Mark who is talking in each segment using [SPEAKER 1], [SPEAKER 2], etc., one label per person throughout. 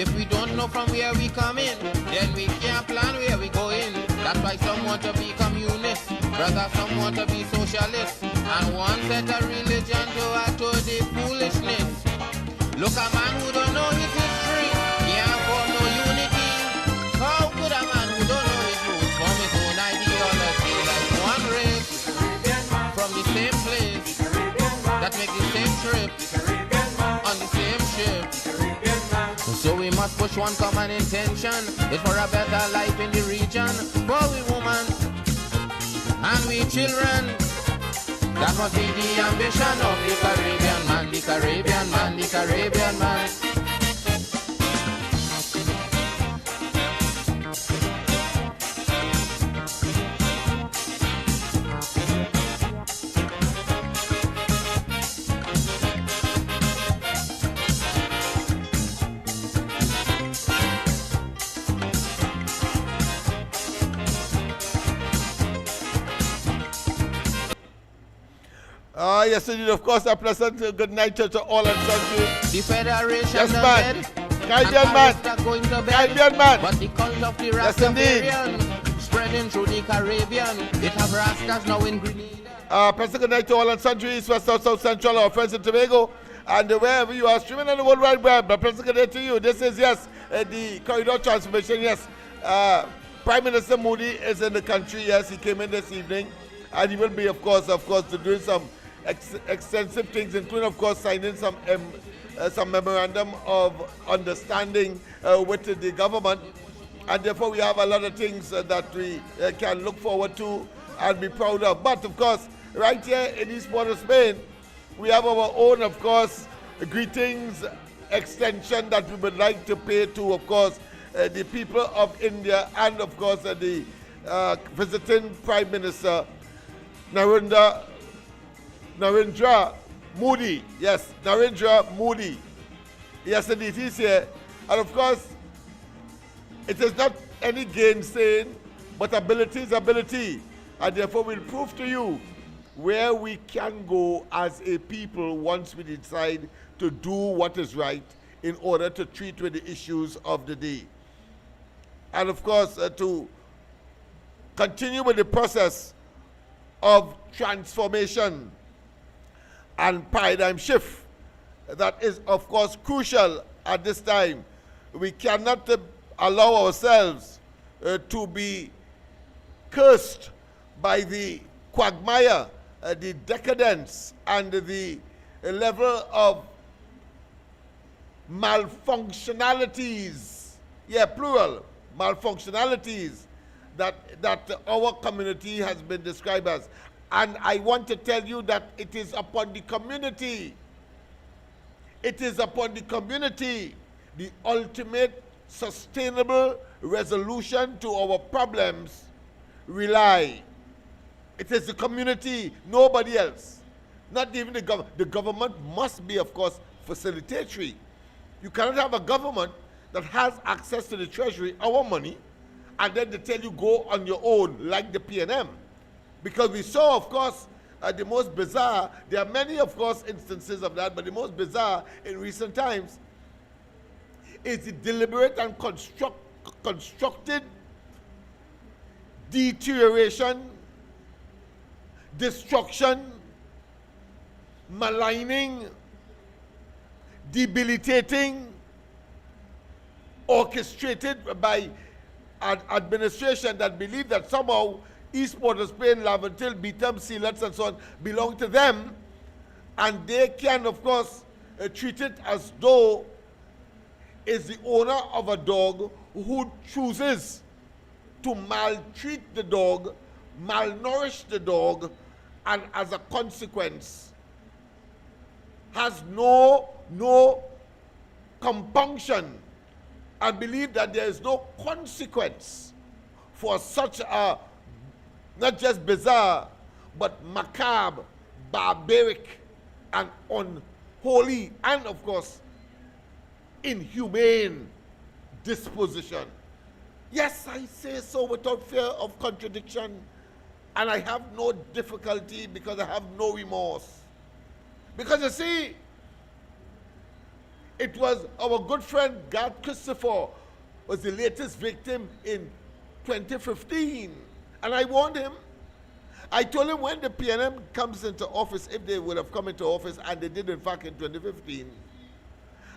[SPEAKER 1] If we don't know from where we come in, then we can't plan where we go in. That's why some want to be communist, brother, some want to be socialist, and one set a religion to add to the foolishness. Look, a man who don't know his history can't form no unity. How could a man who don't know his roots form his own ideology? Like one race from the same place that make the same trip on the same ship. So we must push one common intention. It's for a better life in the region, for we women and we children. That must be the ambition of the Caribbean man, the Caribbean man, the Caribbean man.
[SPEAKER 2] Yes, indeed, of course, a pleasant good night to all and sundry.
[SPEAKER 1] The Federation
[SPEAKER 2] yes, man. Caribbean man. Caribbean man.
[SPEAKER 1] But the cult of the Rastafarian spreading through the Caribbean. It have Rastas now in Grenada.
[SPEAKER 2] Pleasant good night to all and sundry, East, West, South, South, Central, our friends in Tobago, and wherever you are streaming on the World Wide Web. But pleasant good night to you. This is, yes, the corridor transformation, yes. Prime Minister Moody is in the country, yes, he came in this evening, and he will be, of course, doing some extensive things, including, of course, signing some memorandum of understanding with the government, and therefore we have a lot of things that we can look forward to and be proud of. But, of course, right here in East Port of Spain, we have our own, of course, greetings extension that we would like to pay to, of course, the people of India and, of course, the visiting Prime Minister Narendra Modi. Yes, Narendra Modi. Yes, indeed, he's here. And of course, it is not any gainsaying, but ability is ability. And therefore, we'll prove to you where we can go as a people once we decide to do what is right in order to treat with the issues of the day. And of course, to continue with the process of transformation and paradigm shift that is, of course, crucial at this time. We cannot allow ourselves to be cursed by the quagmire, the decadence, and the level of malfunctionalities, plural, malfunctionalities that our community has been described as. And I want to tell you that it is upon the community. It is upon the community the ultimate sustainable resolution to our problems rely. It is the community, nobody else. Not even the government. The government must be, of course, facilitatory. You cannot have a government that has access to the treasury, our money, and then they tell you go on your own, like the PNM. Because we saw, of course, the most bizarre, there are many, of course, instances of that, but the most bizarre in recent times is the deliberate and constructed deterioration, destruction, maligning, debilitating, orchestrated by an administration that believe that somehow East Port of Spain, Laventil, Beetham, Sealets, and so on belong to them, and they can, of course, treat it as though is the owner of a dog who chooses to maltreat the dog, malnourish the dog, and as a consequence has no compunction, and believe that there is no consequence for such a not just bizarre, but macabre, barbaric, and unholy, and of course, inhumane disposition. Yes, I say so without fear of contradiction, and I have no difficulty because I have no remorse. Because you see, It was our good friend Gad Christopher was the latest victim in 2015. And I warned him. I told him when the PNM comes into office, if they would have come into office, and they did in fact in 2015,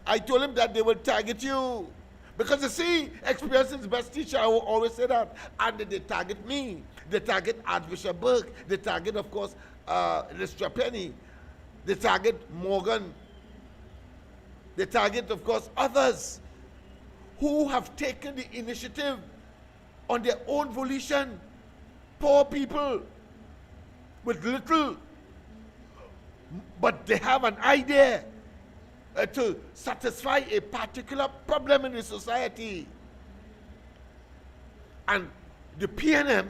[SPEAKER 2] I told him that they will target you. Because you see, experience is the best teacher, I will always say that. And they target me. They target Archbishop Burke. They target, of course, Lister Penny. They target Morgan. They target, of course, others who have taken the initiative on their own volition. Poor people with little, but they have an idea to satisfy a particular problem in the society. And the PNM,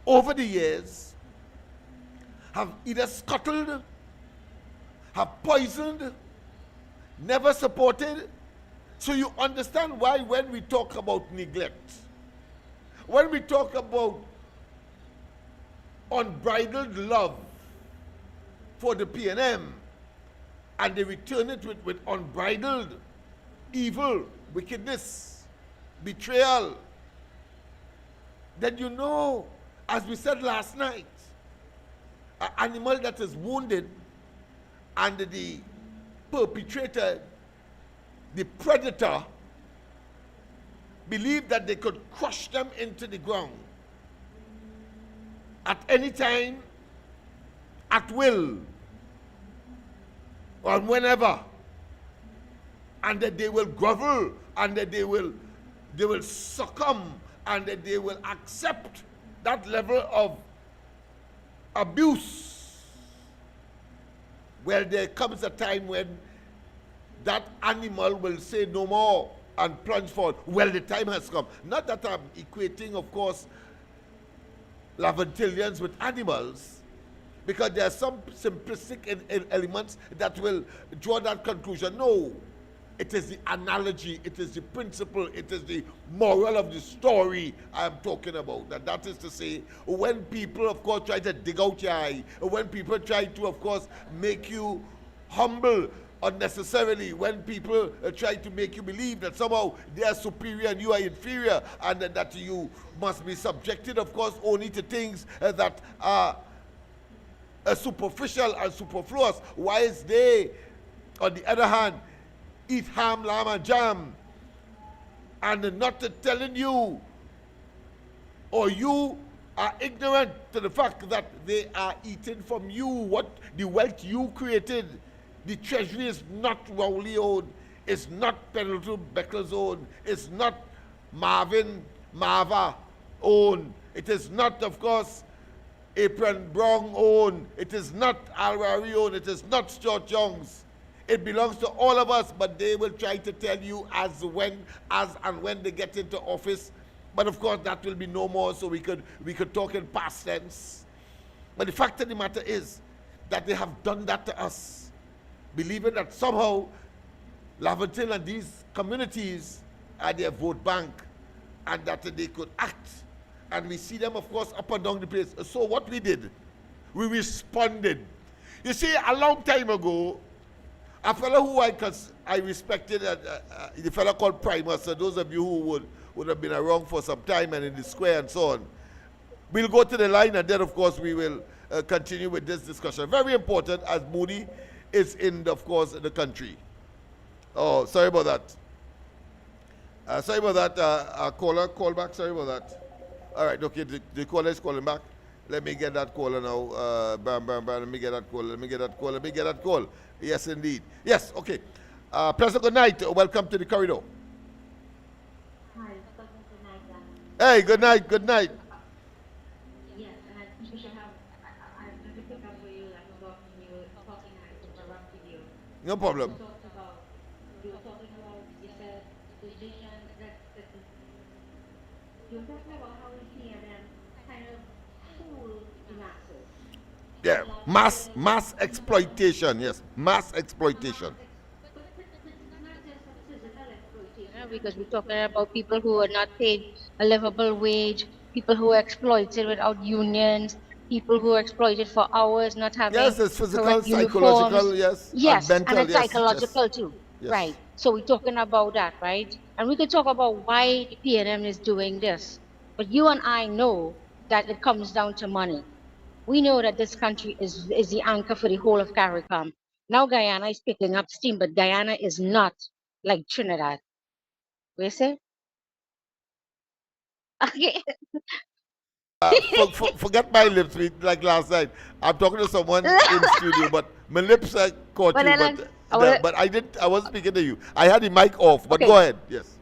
[SPEAKER 2] over the years, have either scuttled, have poisoned, never supported. So you understand why when we talk about neglect, when we talk about unbridled love for the PNM, and they return it with unbridled evil, wickedness, betrayal, then you know, as we said last night, an animal that is wounded and the perpetrator, the predator, believed that they could crush them into the ground at any time, at will, or whenever, and that they will grovel, and that they will succumb, and that they will accept that level of abuse. Well, there comes a time when that animal will say no more and plunge forward. Well, the time has come. Not that I'm equating, of course, Laventillians with animals, because there are some simplistic elements that will draw that conclusion. No, it is the analogy, it is the principle, it is the moral of the story I'm talking about. And that is to say, when people, of course, try to dig out your eye, when people try to, of course, make you humble unnecessarily, when people try to make you believe that somehow they are superior and you are inferior, and that you must be subjected, of course, only to things that are superficial and superfluous, whilst they, on the other hand, eat ham, lamb, and jam, and not telling you, or you are ignorant to the fact that they are eating from you what the wealth you created. The treasury is not Rowley owned, it's not Pendleton Beckler's own, it's not Marva owned, it is not, of course, Apron Brown owned, it is not Alwari owned, it is not Stuart Young's. It belongs to all of us, but they will try to tell you as and when they get into office. But of course that will be no more, so we could talk in past tense. But the fact of the matter is that they have done that to us, believing that somehow Laventil and these communities are their vote bank, and that they could act. And we see them, of course, up and down the place. So what we did, we responded. You see, a long time ago, a fellow who I respected, the fellow called Primus, so those of you who would have been around for some time and in the square and so on, we'll go to the line, and then, of course, we will continue with this discussion. Very important, as Moody is in, of course, the country. Oh, sorry about that. Sorry about that. Caller, call back. Sorry about that. All right, okay, the caller is calling back. Let me get that caller now. Bam, bam, bam. Let me get that call. Let me get that call. Let me get that call. Yes, indeed. Yes, okay. President, good night. Welcome to the corridor.
[SPEAKER 3] Hi, good night.
[SPEAKER 2] Hey, good night. Good night.
[SPEAKER 3] Yes, and I should have. I'm going to pick up where you left off when you were talking and I interrupted you.
[SPEAKER 2] No problem.
[SPEAKER 3] You were talking about, you said, the vision that you were talking about how we see and then kind of fool the masses.
[SPEAKER 2] Yeah, mass exploitation. Yes, mass exploitation.
[SPEAKER 3] But it's not just physical exploitation, because we're talking about people who are not paid a livable wage, people who are exploited without unions, people who are exploited for hours, not having
[SPEAKER 2] Yes, it's physical,
[SPEAKER 3] correct
[SPEAKER 2] psychological,
[SPEAKER 3] uniforms.
[SPEAKER 2] yes,
[SPEAKER 3] Yes,
[SPEAKER 2] and mental,
[SPEAKER 3] and it's
[SPEAKER 2] yes,
[SPEAKER 3] psychological
[SPEAKER 2] yes.
[SPEAKER 3] too.
[SPEAKER 2] Yes.
[SPEAKER 3] Right. So we're talking about that, right? And we could talk about why the PNM is doing this. But you and I know that it comes down to money. We know that this country is the anchor for the whole of CARICOM. Now Guyana is picking up steam, but Guyana is not like Trinidad. We say? Okay.
[SPEAKER 2] Forget my lips like last night. I'm talking to someone in studio, but my lips caught
[SPEAKER 3] But
[SPEAKER 2] you.
[SPEAKER 3] then
[SPEAKER 2] But I didn't. I wasn't speaking to you. I had the mic off. But go
[SPEAKER 3] okay,
[SPEAKER 2] ahead. Yes.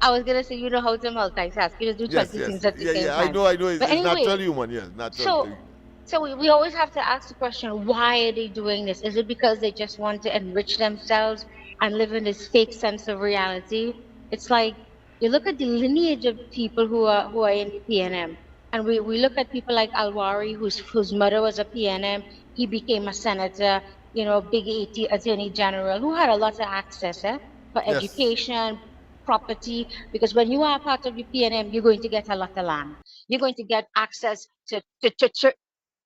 [SPEAKER 3] I was gonna say you know how to multitask. You just do
[SPEAKER 2] Yes.
[SPEAKER 3] 20
[SPEAKER 2] Yes.
[SPEAKER 3] things at the
[SPEAKER 2] Yeah.
[SPEAKER 3] same
[SPEAKER 2] Yeah. I
[SPEAKER 3] time.
[SPEAKER 2] know. I know.
[SPEAKER 3] But
[SPEAKER 2] It's natural
[SPEAKER 3] anyway,
[SPEAKER 2] human. Yes. Natural.
[SPEAKER 3] so we always have to ask the question, why are they doing this? Is it because they just want to enrich themselves and live in this fake sense of reality? It's like you look at the lineage of people who are in the PNM, and we look at people like Alwari, whose mother was a PNM. He became a senator, big attorney general, who had a lot of access for
[SPEAKER 2] Yes.
[SPEAKER 3] education, property, because when you are part of the PNM, you're going to get a lot of land. You're going to get access to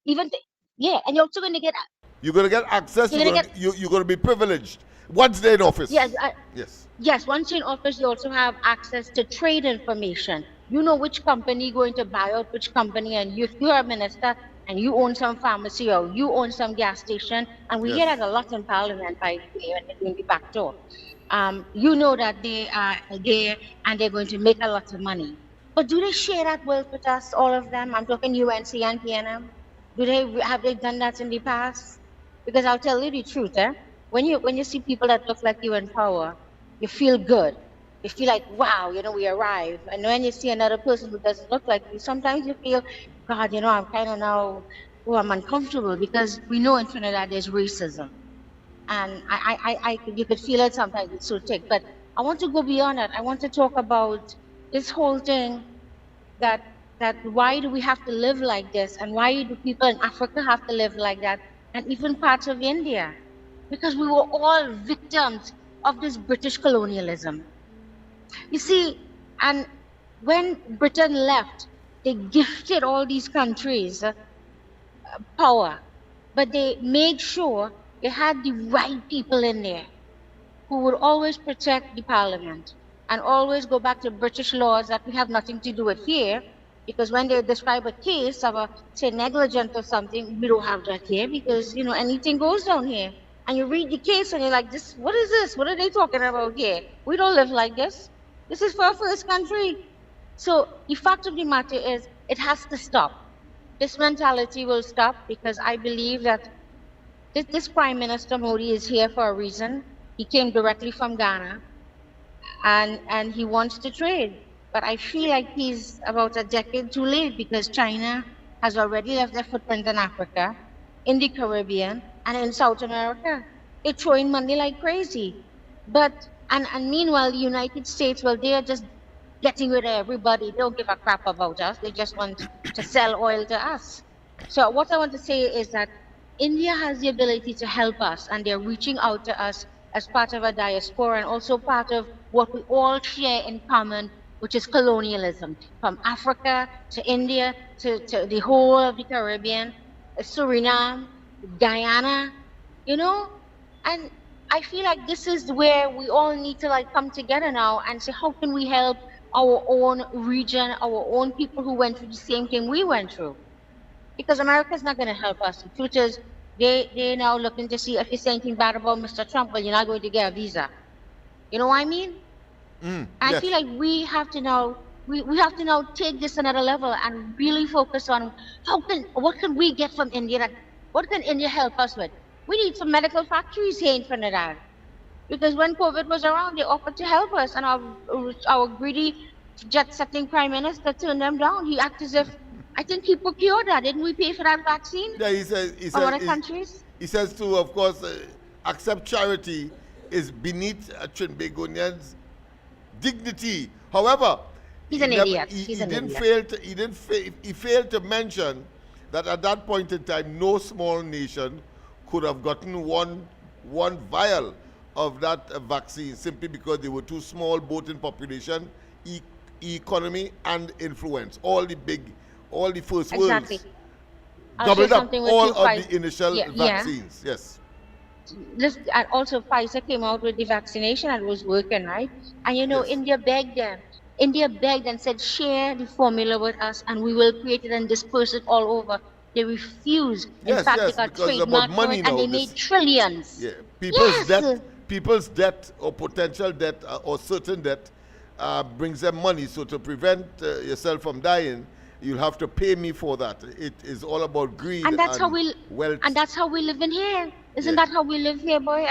[SPEAKER 3] even yeah, and you're also going to get
[SPEAKER 2] You're gonna get access.
[SPEAKER 3] you're going to get
[SPEAKER 2] You're gonna be privileged once they're in
[SPEAKER 3] yes,
[SPEAKER 2] office. Yes.
[SPEAKER 3] yes. Once you're in office, you also have access to trade information. You know which company going to buy out which company, and if you're a minister and you own some pharmacy or you own some gas station, and we hear
[SPEAKER 2] Yes.
[SPEAKER 3] that a lot in Parliament, by the way, when they're doing the back door. You know that they are there and they're going to make a lot of money. But do they share that wealth with us, all of them? I'm talking UNC and PNM. Have they done that in the past? Because I'll tell you the truth, when you see people that look like you in power, you feel good. You feel like, wow, we arrive. And when you see another person who doesn't look like you, sometimes you feel, God, I'm kind of now, oh, I'm uncomfortable because we know in Trinidad there's racism. And you could feel it sometimes, it's so thick. But I want to go beyond that. I want to talk about this whole thing that why do we have to live like this, and why do people in Africa have to live like that, and even parts of India, because we were all victims of this British colonialism. You see, and when Britain left, they gifted all these countries power, but they made sure they had the right people in there who would always protect the parliament and always go back to British laws that we have nothing to do with here. Because when they describe a case of say, negligent or something, we don't have that here because, anything goes down here. And you read the case and you're like, what is this? What are they talking about here? We don't live like this. This is for our first country. So the fact of the matter is, it has to stop. This mentality will stop because I believe that this Prime Minister Modi is here for a reason. He came directly from Ghana, and he wants to trade. But I feel like he's about a decade too late because China has already left their footprint in Africa, in the Caribbean, and in South America. They're throwing money like crazy. But and meanwhile, the United States, well, they are just getting rid of everybody. They don't give a crap about us. They just want to sell oil to us. So what I want to say is that India has the ability to help us, and they're reaching out to us as part of a diaspora and also part of what we all share in common, which is colonialism, from Africa to India to the whole of the Caribbean, Suriname, Guyana, and I feel like this is where we all need to come together now and say, how can we help our own region, our own people who went through the same thing we went through? Because America's not going to help us. The truth is, they're now looking to see if you say anything bad about Mr. Trump, well, you're not going to get a visa. You know what I mean? I
[SPEAKER 2] Yes.
[SPEAKER 3] feel like we have to now take this another level and really focus on what can we get from India? What can India help us with? We need some medical factories here in Trinidad. Because when COVID was around, they offered to help us, and our greedy, jet-setting prime minister turned them down. He acted as if, I think he procured that. Didn't we pay for that vaccine
[SPEAKER 2] Yeah,
[SPEAKER 3] from other countries?
[SPEAKER 2] he says to, of course, accept charity is beneath a Trinbagonian's dignity. However,
[SPEAKER 3] He's an idiot. He's an idiot.
[SPEAKER 2] He failed to mention that at that point in time, no small nation could have gotten one vial of that vaccine simply because they were too small, both in population, economy, and influence. All the first
[SPEAKER 3] Exactly.
[SPEAKER 2] worlds
[SPEAKER 3] I'll share
[SPEAKER 2] gobbled up
[SPEAKER 3] something with
[SPEAKER 2] all
[SPEAKER 3] you.
[SPEAKER 2] of the initial
[SPEAKER 3] Yeah.
[SPEAKER 2] vaccines. Yes.
[SPEAKER 3] And also Pfizer came out with the vaccination and it was working, right? And
[SPEAKER 2] Yes.
[SPEAKER 3] India begged them. India begged and said, share the formula with us and we will create it and disperse it all over. They refused. In
[SPEAKER 2] Yes,
[SPEAKER 3] fact, they
[SPEAKER 2] yes,
[SPEAKER 3] got
[SPEAKER 2] because it's about
[SPEAKER 3] trademark for it
[SPEAKER 2] money
[SPEAKER 3] and
[SPEAKER 2] now.
[SPEAKER 3] they made trillions.
[SPEAKER 2] Yeah,
[SPEAKER 3] Yes.
[SPEAKER 2] people's debt or potential debt or certain debt brings them money. So to prevent yourself from dying, you'll have to pay me for that. It is all about greed
[SPEAKER 3] And that's how
[SPEAKER 2] and wealth.
[SPEAKER 3] we live in here. Isn't
[SPEAKER 2] Yeah.
[SPEAKER 3] that how we live here, boy?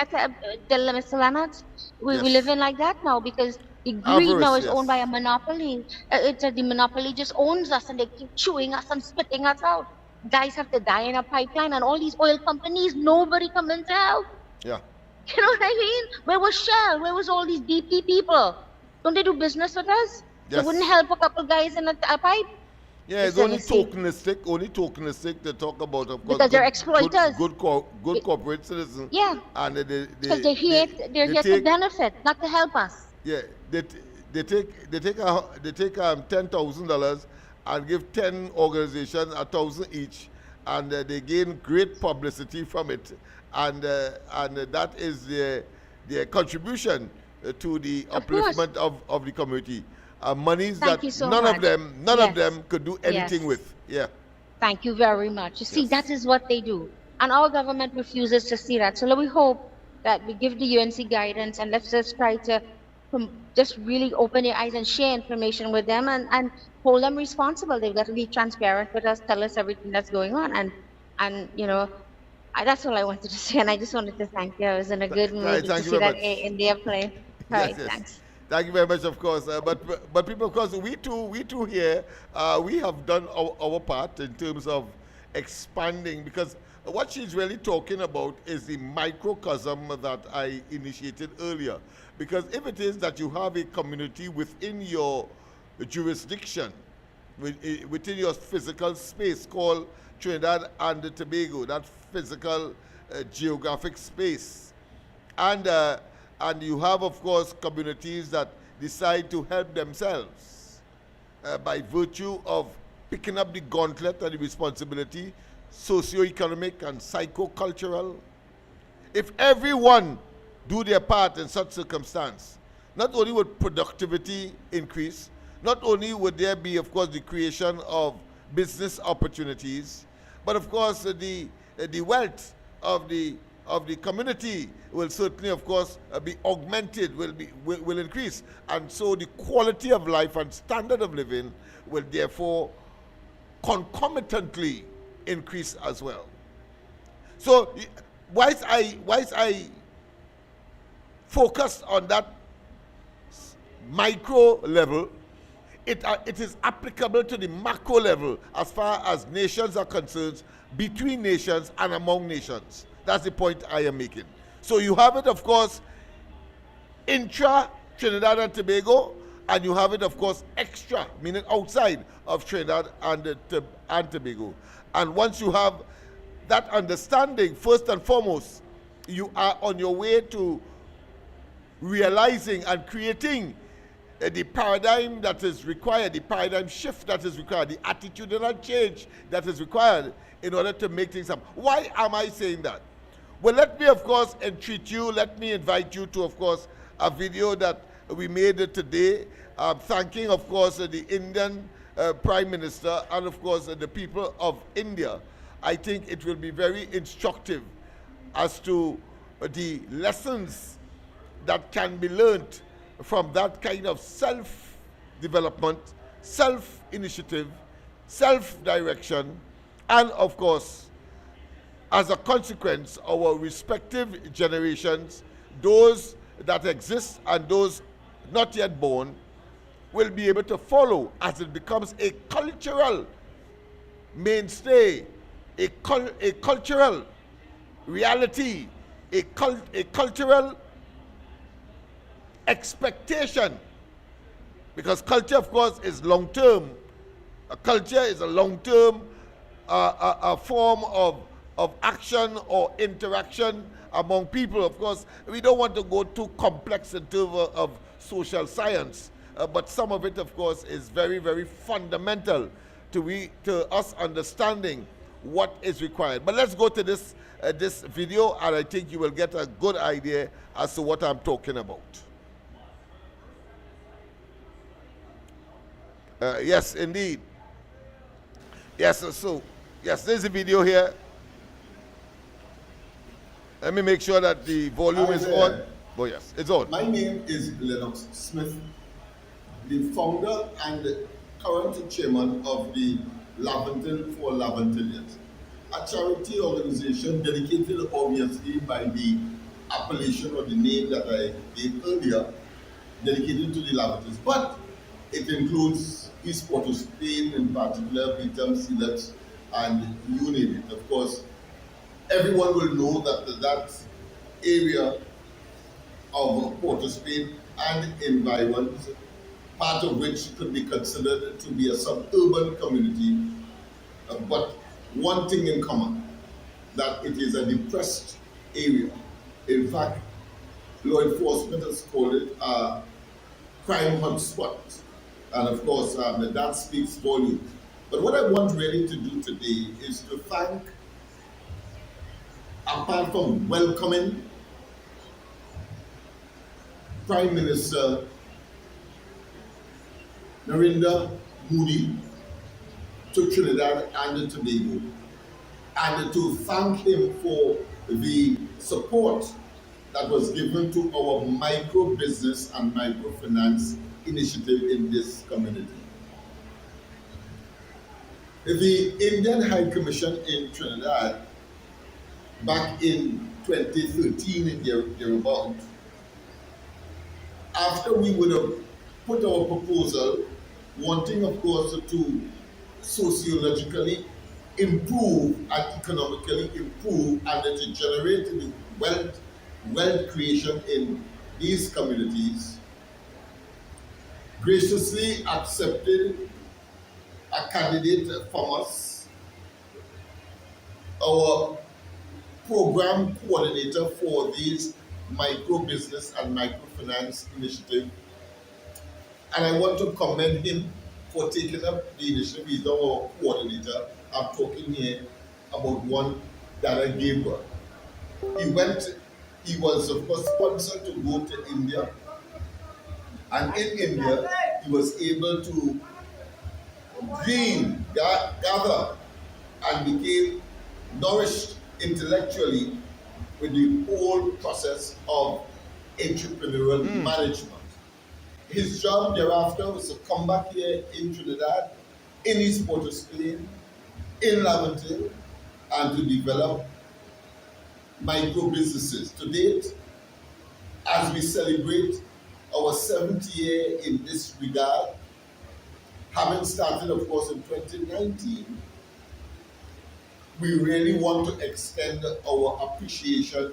[SPEAKER 3] Tell Mr. Lennox, we live
[SPEAKER 2] Yes.
[SPEAKER 3] in like that now because the greed now
[SPEAKER 2] Avarice.
[SPEAKER 3] is owned by a
[SPEAKER 2] Yes.
[SPEAKER 3] monopoly. The monopoly just owns us and they keep chewing us and spitting us out. Guys have to die in a pipeline, and all these oil companies, nobody coming to help.
[SPEAKER 2] Yeah.
[SPEAKER 3] You know what I mean? Where was Shell? Where was all these BP people? Don't they do business with us? They
[SPEAKER 2] Yes.
[SPEAKER 3] wouldn't help a couple guys in a pipe.
[SPEAKER 2] Yeah, it's
[SPEAKER 3] Listen,
[SPEAKER 2] only
[SPEAKER 3] you see,
[SPEAKER 2] tokenistic to talk about, of course,
[SPEAKER 3] because they're exploiters.
[SPEAKER 2] good corporate citizens.
[SPEAKER 3] Yeah.
[SPEAKER 2] And
[SPEAKER 3] Because they're here to benefit, not to help us.
[SPEAKER 2] yeah, they take $10,000 and give 10 organizations 1,000 each, and they gain great publicity from it, and that is their contribution to the
[SPEAKER 3] Of course.
[SPEAKER 2] upliftment of the community. Monies
[SPEAKER 3] Thank
[SPEAKER 2] that
[SPEAKER 3] you so
[SPEAKER 2] none
[SPEAKER 3] much.
[SPEAKER 2] of them
[SPEAKER 3] Yes.
[SPEAKER 2] could do anything
[SPEAKER 3] Yes.
[SPEAKER 2] with. Yeah.
[SPEAKER 3] Thank you very much. You see,
[SPEAKER 2] Yes.
[SPEAKER 3] that is what they do. And our government refuses to see that. So we hope that we give the UNC guidance and let's just try to just really open their eyes and share information with them and hold them responsible. They've got to be transparent with us, tell us everything that's going on. And that's all I wanted to say. And I just wanted to thank you. I was in a good mood to
[SPEAKER 2] Thank you
[SPEAKER 3] see
[SPEAKER 2] very
[SPEAKER 3] that
[SPEAKER 2] much.
[SPEAKER 3] India play. All right,
[SPEAKER 2] Yes.
[SPEAKER 3] thanks.
[SPEAKER 2] Thank you very much, of course. But people, of course, we too here, we have done our part in terms of expanding, because what she's really talking about is the microcosm that I initiated earlier. Because if it is that you have a community within your jurisdiction, within your physical space called Trinidad and Tobago, that physical geographic space, and you have, of course, communities that decide to help themselves by virtue of picking up the gauntlet and the responsibility, socio-economic and psycho-cultural. If everyone do their part in such circumstance, not only would productivity increase, not only would there be, of course, the creation of business opportunities, but of course the wealth of the community will certainly, of course, be augmented, will increase, and so the quality of life and standard of living will therefore concomitantly increase as well. So, whilst I focus on that micro level, it is applicable to the macro level as far as nations are concerned, between nations and among nations. That's the point I am making. So you have it, of course, intra Trinidad and Tobago, and you have it, of course, extra, meaning outside of Trinidad and Tobago. And once you have that understanding, first and foremost, you are on your way to realizing and creating the paradigm that is required, the paradigm shift that is required, the attitudinal change that is required in order to make things happen. Why am I saying that? Well, let me, of course, entreat you, let me invite you to, of course, a video that we made today, thanking, of course, the Indian Prime Minister and, of course, the people of India. I think it will be very instructive as to the lessons that can be learned from that kind of self-development, self-initiative, self-direction, and, of course, as a consequence, our respective generations, those that exist and those not yet born, will be able to follow as it becomes a cultural mainstay, a cultural reality, a cultural expectation. Because culture, of course, is long-term. A culture is a long-term a form of action or interaction among people. Of course, we don't want to go too complex in terms of social science, but some of it, of course, is very, very fundamental to us understanding what is required. But let's go to this video, and I think you will get a good idea as to what I'm talking about. Yes, indeed. Yes, so yes, there's a video here. Let me make sure that the volume is on. Oh yes, it's on.
[SPEAKER 4] My name is Lennox Smith, the founder and current chairman of the Laventille for Laventillians, a charity organization dedicated obviously by the appellation or the name that I gave earlier, dedicated to the Laventilles, but it includes East Port of Spain, in particular, Vitam, Silex, and you name it. Of course, everyone will know that that area of Port of Spain and environment, part of which could be considered to be a suburban community, but one thing in common, that it is a depressed area. In fact, law enforcement has called it a crime hotspot. And of course, that speaks volumes. But what I want really to do today is to thank, apart from welcoming Prime Minister Narendra Modi to Trinidad and Tobago, and to thank him for the support that was given to our micro business and microfinance initiative in this community. The Indian High Commission in Trinidad, back in 2013 in thereabout, after we would have put our proposal, wanting of course to sociologically improve and economically improve and to generate the wealth creation in these communities, graciously accepted a candidate from us, our program coordinator for these micro business and microfinance initiative. And I want to commend him for taking up the initiative. He's our coordinator. I'm talking here about one that I gave birth. He was of course sponsored to go to India. And in India, he was able to gather, and became nourished intellectually with the whole process of entrepreneurial management. His job thereafter was to come back here in Trinidad, in East Port of Spain, in Laventille, and to develop micro businesses. To date, as we celebrate our 7th year in this regard, having started, of course, in 2019, we really want to extend our appreciation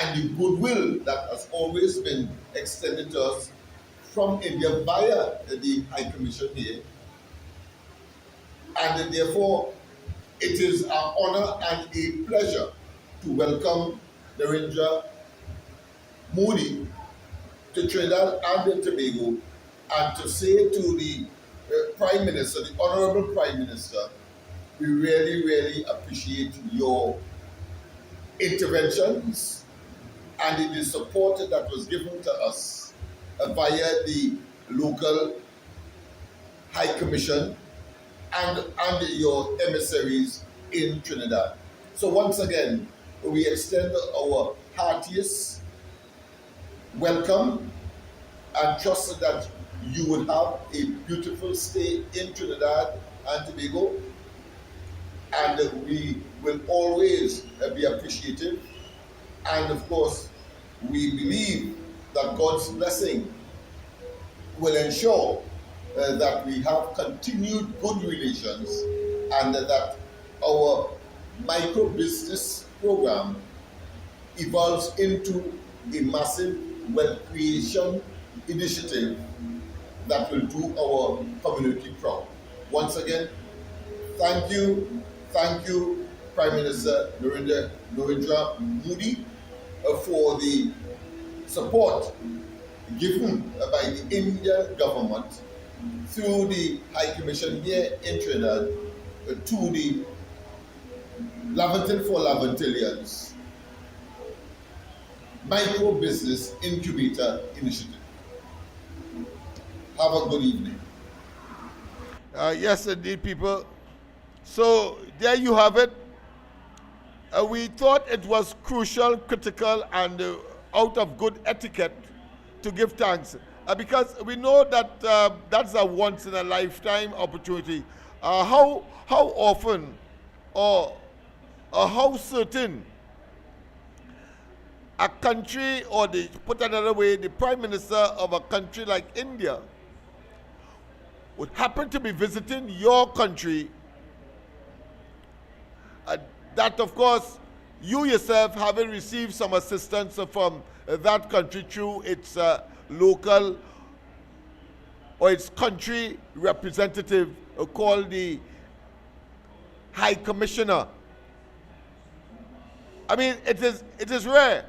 [SPEAKER 4] and the goodwill that has always been extended to us from India via the High Commission here. And therefore, it is an honor and a pleasure to welcome Narendra Modi to Trinidad and Tobago, and to say to the Prime Minister, the Honorable Prime Minister, we really, really appreciate your interventions and the support that was given to us via the local High Commission and your emissaries in Trinidad. So once again, we extend our heartiest welcome and trust that you will have a beautiful stay in Trinidad and Tobago, and we will always be appreciative. And of course, we believe that God's blessing will ensure that we have continued good relations, and that our micro business program evolves into a massive wealth creation initiative that will do our community proud. Once again, thank you, Prime Minister Narendra Modi, for the support given by the Indian government through the High Commission here in Trinidad to the Laventil for Laventilians, Micro Business Incubator Initiative. Have a good evening.
[SPEAKER 2] Yes, indeed, people. So there you have it. We thought it was crucial, critical, and out of good etiquette to give thanks because we know that that's a once in a lifetime opportunity. How often or how certain a country, or the, put another way, the prime minister of a country like India would happen to be visiting your country, that of course you yourself having received some assistance from that country through its local or its country representative called the High Commissioner. I mean, it is rare.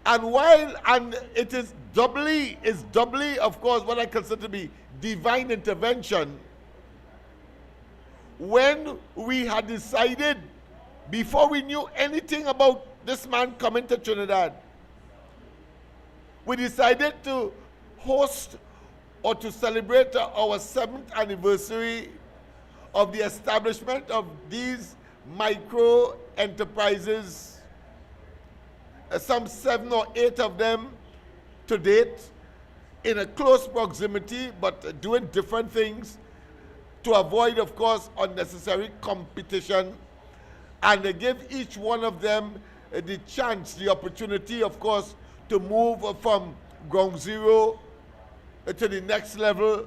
[SPEAKER 2] And it is doubly, of course, what I consider to be divine intervention when we had decided, before we knew anything about this man coming to Trinidad, we decided to host or to celebrate our 7th anniversary of the establishment of these micro enterprises, some 7 or 8 of them to date, in a close proximity, but doing different things to avoid, of course, unnecessary competition, and they give each one of them the chance, the opportunity, of course, to move from ground zero to the next level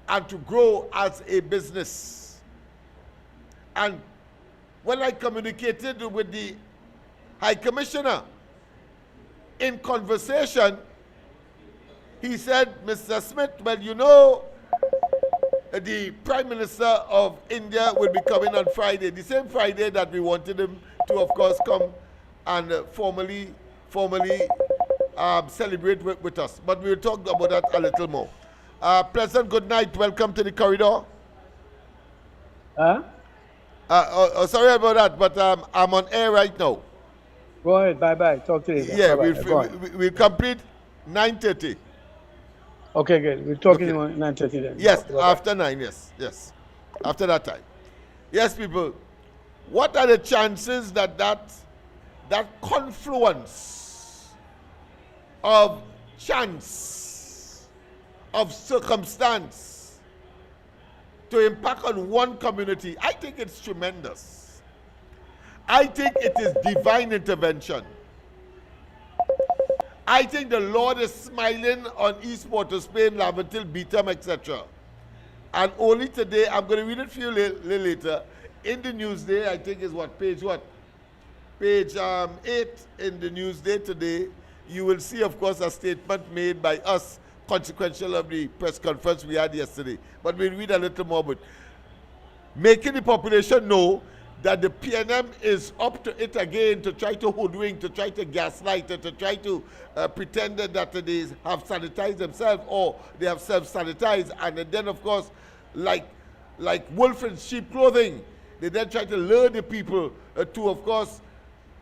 [SPEAKER 2] and to grow as a business. And when I communicated with the High Commissioner, in conversation, he said, Mr. Smith, well, you know, the Prime Minister of India will be coming on Friday, the same Friday that we wanted him to, of course, come and formally celebrate with us. But we'll talk about that a little more. President, good night. Welcome to the corridor. Sorry about that, but I'm on air right now.
[SPEAKER 5] Go ahead. Bye-bye. Talk to you.
[SPEAKER 2] Yeah, we'll complete 9:30.
[SPEAKER 5] Okay, good. We're talking about 9:30 then.
[SPEAKER 2] Yes, after 9, yes. After that time. Yes, people, what are the chances that confluence of chance, of circumstance to impact on one community? I think it's tremendous. I think it is divine intervention. I think the Lord is smiling on East Port of Spain, Laventil, Beetham, etc. And only today, I'm going to read it for you later, in the Newsday, I think is page 8 in the Newsday today, you will see, of course, a statement made by us, consequential of the press conference we had yesterday. But we'll read a little more, but making the population know that the PNM is up to it again to try to hoodwink, to try to gaslight, to try to pretend that they have sanitized themselves or they have self-sanitized. And then, of course, like wolf in sheep clothing, they then try to lure the people to, of course,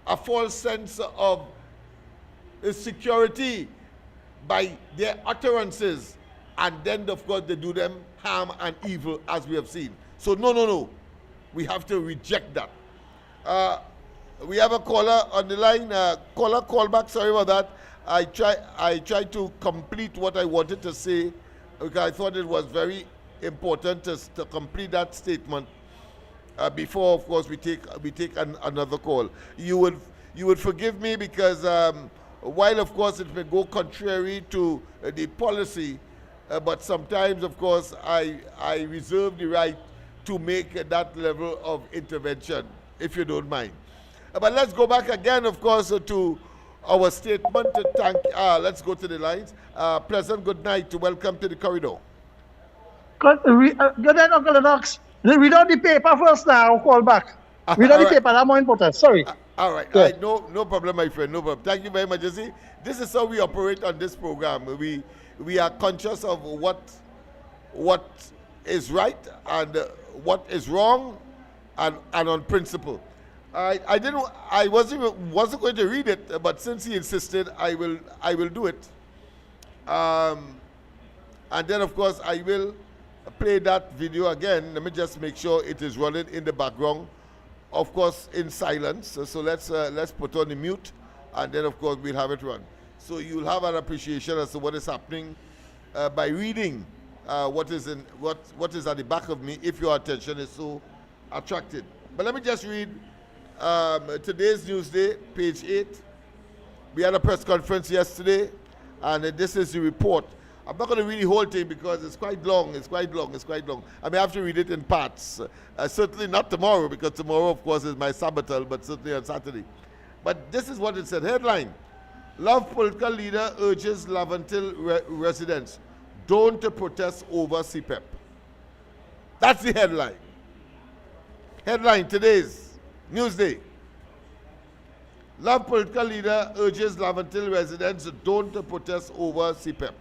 [SPEAKER 2] a false sense of security by their utterances. And then, of course, they do them harm and evil, as we have seen. So, no. We have to reject that. We have a caller on the line. Caller, call back. Sorry about that. I tried to complete what I wanted to say because I thought it was very important to complete that statement before, of course, we take another call. You would forgive me because while, of course, it may go contrary to the policy, but sometimes, of course, I reserve the right to make that level of intervention, if you don't mind. But let's go back again, of course, to our statement. Let's go to the lines. President, good night. Welcome to the corridor.
[SPEAKER 5] Good night, Uncle Lennox. Read out the paper first now, call back. Read out the paper, that's more important. Sorry.
[SPEAKER 2] All right. No problem, my friend. No problem. Thank you very much. You see, this is how we operate on this program. We are conscious of what is right and what is wrong, and on principle. I wasn't going to read it, but since he insisted, I will do it. And then of course I will play that video again. Let me just make sure it is running in the background, of course in silence. So let's put on the mute, and then of course we'll have it run. So you'll have an appreciation as to what is happening by reading what is at the back of me, if your attention is so attracted. But let me just read today's Newsday, page 8. We had a press conference yesterday, and this is the report. I'm not going to read the whole thing because it's quite long. I may have to read it in parts. Certainly not tomorrow, because tomorrow, of course, is my sabbatal, but certainly on Saturday. But this is what it said. Headline: Love political leader urges Laventille residents don't protest over CPEP. That's the headline. Headline today's Newsday. Love political leader urges Laventille residents don't protest over CPEP.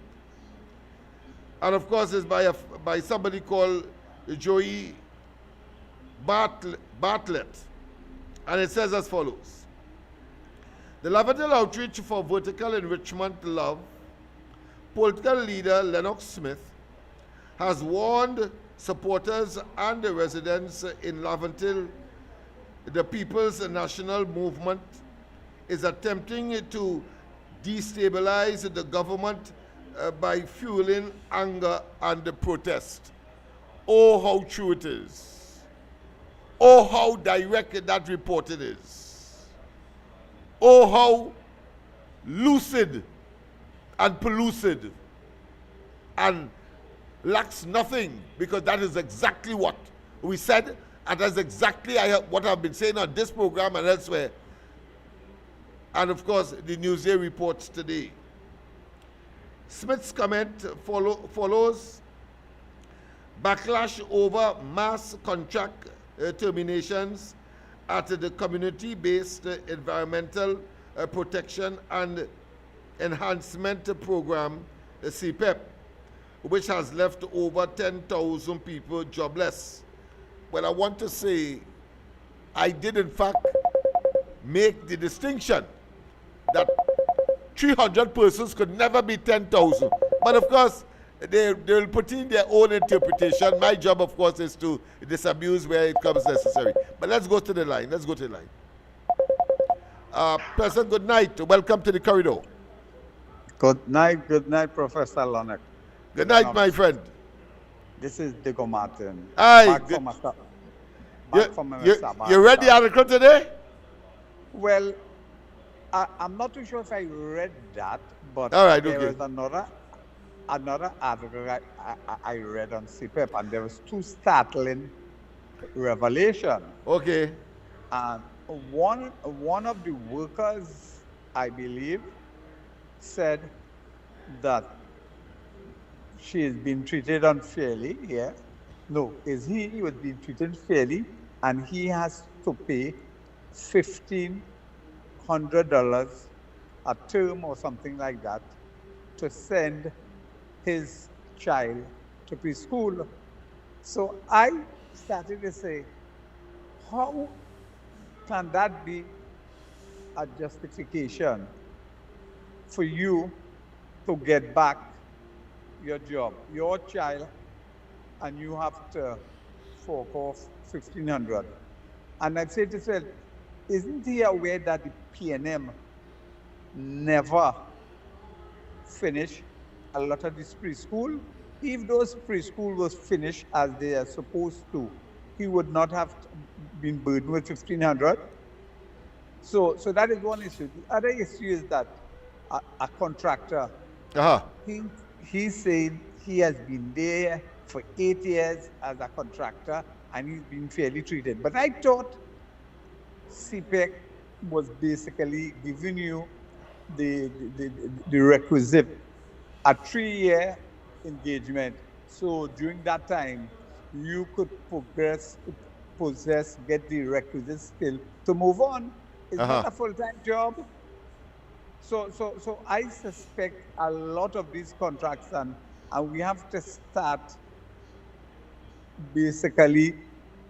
[SPEAKER 2] And of course it's by somebody called Joey Bartlett. And it says as follows: The Laventille Outreach for Vertical Enrichment Love political leader Lennox Smith has warned supporters and the residents in Laventille the People's National Movement is attempting to destabilize the government by fueling anger and protest. Oh, how true it is. Oh, how direct that report it is. Oh, how lucid and pellucid and lacks nothing, because that is exactly what we said, and that's exactly what I've been saying on this program and elsewhere. And of course, the Newsday reports today. Smith's comment follows backlash over mass contract terminations at the community-based environmental protection and enhancement program, CPEP, which has left over 10,000 people jobless. Well, I want to say I did in fact make the distinction that 300 persons could never be 10,000. But of course, they will put in their own interpretation. My job, of course, is to disabuse where it comes necessary. But let's go to the line. President, good night. Welcome to the corridor.
[SPEAKER 6] Good night, Professor Lennox.
[SPEAKER 2] Good night, my friend.
[SPEAKER 6] This is Diego Martin.
[SPEAKER 2] Hi. You read the article today?
[SPEAKER 6] Well, I'm not too sure if I read that, but
[SPEAKER 2] all right,
[SPEAKER 6] there was another article I read on CPEP, and there was two startling revelations.
[SPEAKER 2] Okay.
[SPEAKER 6] And one of the workers, I believe, said that she is being treated unfairly. Yeah, no, he was being treated fairly, and he has to pay $1,500 a term or something like that to send his child to preschool. So I started to say, how can that be a justification for you to get back your job, your child, and you have to fork off $1,500? And I said to myself, isn't he aware that the PNM never finish a lot of this preschool? If those preschool was finished as they are supposed to, he would not have been burdened with $1,500. So that is one issue. The other issue is that a contractor, he said he has been there for 8 years as a contractor and he's been fairly treated. But I thought CPEC was basically giving you the requisite, a 3-year engagement. So during that time, you could get the requisite skill to move on. It's not a full-time job. So I suspect a lot of these contracts, and we have to start basically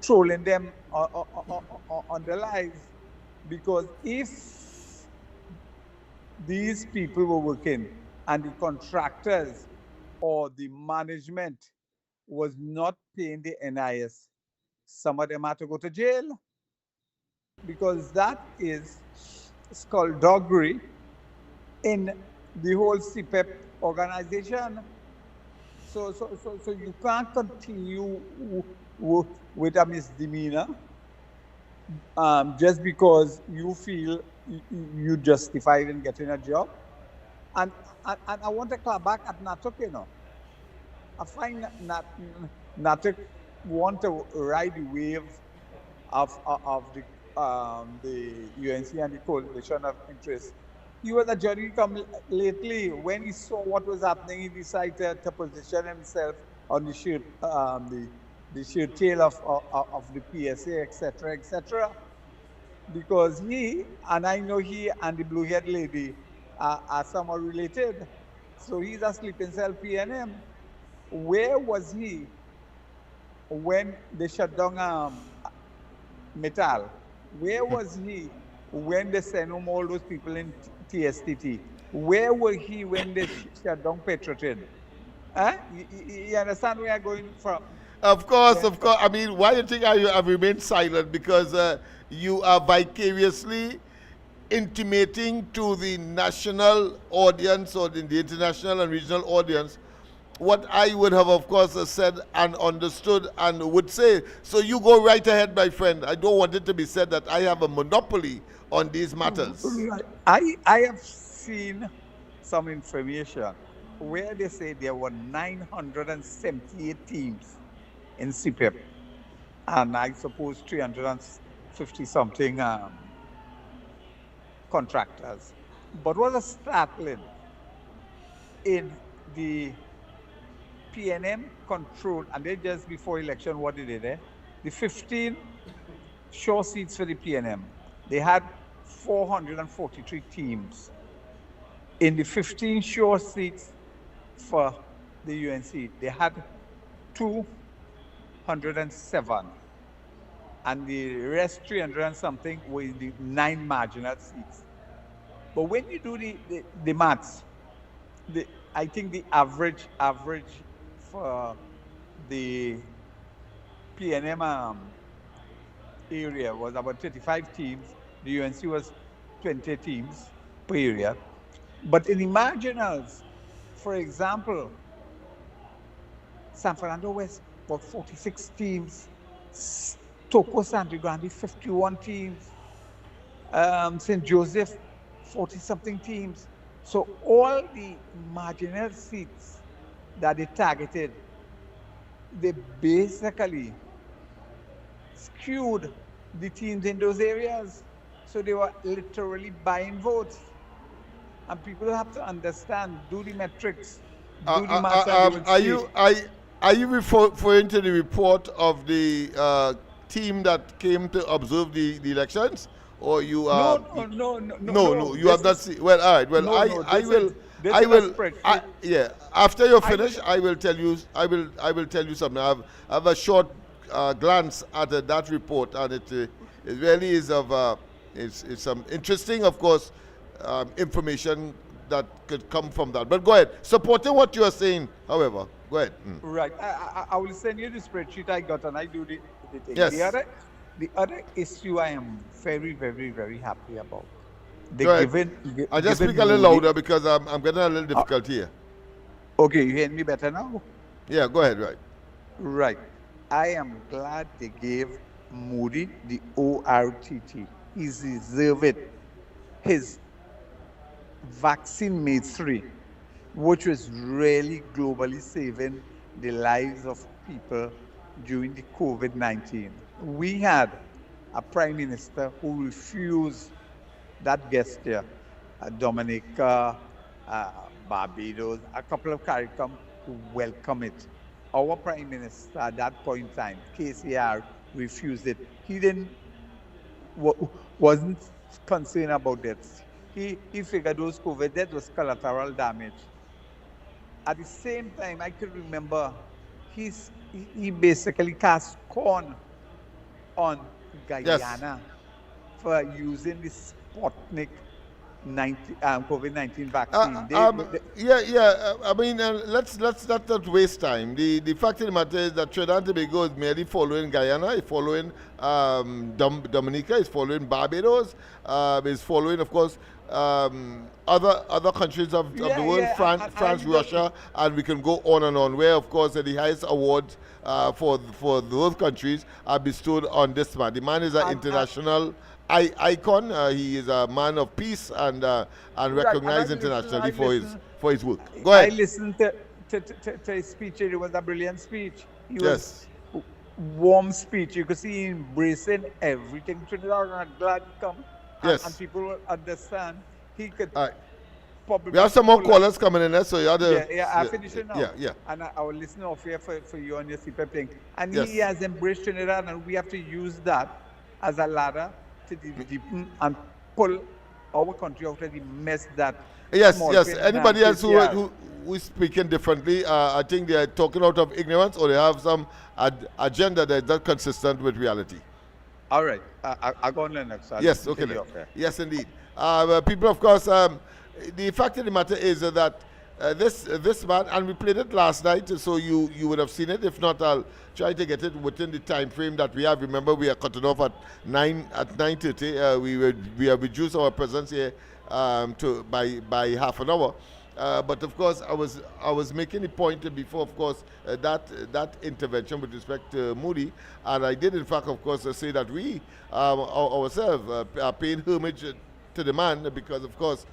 [SPEAKER 6] trolling them on the lives, because if these people were working and the contractors or the management was not paying the NIS, some of them had to go to jail, because that is skullduggery in the whole CPEP organization. So you can't continue with a misdemeanor just because you feel you justified in getting a job. And I want to clap back at Natuk, you know. I find Natuk want to ride the wave of the UNC and the coalition of interest. He was a jury come lately. When he saw what was happening, he decided to position himself on the shirt, the shirt tail of the PSA, etc., etc. Because he, and I know he and the blue-haired lady are somewhat related. So he's a sleeping cell PNM. Where was he when they shut down Metal? Where was he when they sent home all those people in TSTT? Where were he when they shut down Petrotin? Huh? You understand where I'm going from?
[SPEAKER 2] Of course, of course. I mean, why do you think I've remained silent? Because you are vicariously intimating to the national audience or the international and regional audience what I would have, of course, said and understood and would say. So you go right ahead, my friend. I don't want it to be said that I have a monopoly on these matters.
[SPEAKER 6] I have seen some information where they say there were 978 teams in CPEP, and I suppose 350 something contractors. But what was startling in the PNM control, and then just before election, what did they? The 15 shore seats for the PNM, they had 443 teams. In the 15 shore seats for the UNC, they had 207. And the rest 300 and something were in the 9 marginal seats. But when you do the maths, I think the average for the PNM area was about 35 teams. The UNC was 20 teams per area. But in the marginals, for example, San Fernando West got 46 teams, Toco Sangre Grande 51 teams, St. Joseph 40-something teams. So all the marginal seats that they targeted, they basically skewed the teams in those areas. So they were literally buying votes. And people have to understand, do the metrics, do the math.
[SPEAKER 2] Are you referring to the report of the team that came to observe the elections? Or you are no, you have not seen. Well, all right. Well,
[SPEAKER 6] No,
[SPEAKER 2] I will. Yeah. After you're finished, I will tell you. I will tell you something. I have a short glance at that report, and it really is of it's some interesting, of course, information that could come from that. But go ahead. Supporting what you are saying, however, go ahead.
[SPEAKER 6] Right. I will send you the spreadsheet I got, and I do the thing.
[SPEAKER 2] Yes.
[SPEAKER 6] The other issue I am very, very, very happy about.
[SPEAKER 2] I'll just speak a little louder because I'm getting a little difficult here.
[SPEAKER 6] Okay, you hear me better now?
[SPEAKER 2] Yeah, go ahead, right.
[SPEAKER 6] Right. I am glad they gave Moody the ORTT. He deserved it. His vaccine made 3, which was really globally saving the lives of people during the COVID-19. We had a prime minister who refused that gesture. Dominica, Barbados, a couple of CARICOM to welcome it. Our prime minister at that point in time, KCR, refused it. He wasn't concerned about this. He figured those COVID deaths was collateral damage. At the same time, I can remember he basically cast corn on Guyana for using the Sputnik COVID-19 vaccine.
[SPEAKER 2] I mean, let's not waste time. The fact of the matter is that Trinidad and Tobago is merely following Guyana, is following Dominica, is following Barbados, is following, of course, other countries of the world, France, Russia, and we can go on and on. Where, of course, the highest awards for those countries are bestowed on this man. The man is an international icon. He is a man of peace and recognized internationally for his work. Go ahead.
[SPEAKER 6] I listened to his speech. It was a brilliant speech. He was warm speech. You could see him embracing everything. Trinidad, and I'm glad he come. And people will understand. He could probably.
[SPEAKER 2] We have some more callers coming in there, so you have to.
[SPEAKER 6] I'm finishing now.
[SPEAKER 2] Yeah.
[SPEAKER 6] And I will listen off here for you on your CPEP thing. And he has embraced Trinidad, and we have to use that as a ladder to deepen and pull our country out of the mess that.
[SPEAKER 2] Yes. Anybody else who is speaking differently, I think they are talking out of ignorance, or they have some agenda that is not consistent with reality.
[SPEAKER 6] All right. I'll go on Lennox.
[SPEAKER 2] Yes, okay. Yes, indeed. People, of course, the fact of the matter is that this man, and we played it last night, so you would have seen it. If not, I'll try to get it within the time frame that we have. Remember, we are cutting off at 9:30. We have reduced our presence here by half an hour. But of course, I was making the point before, of course, that intervention with respect to Moody, and I did, in fact, of course, say that we ourselves are paying homage to the man because, of course,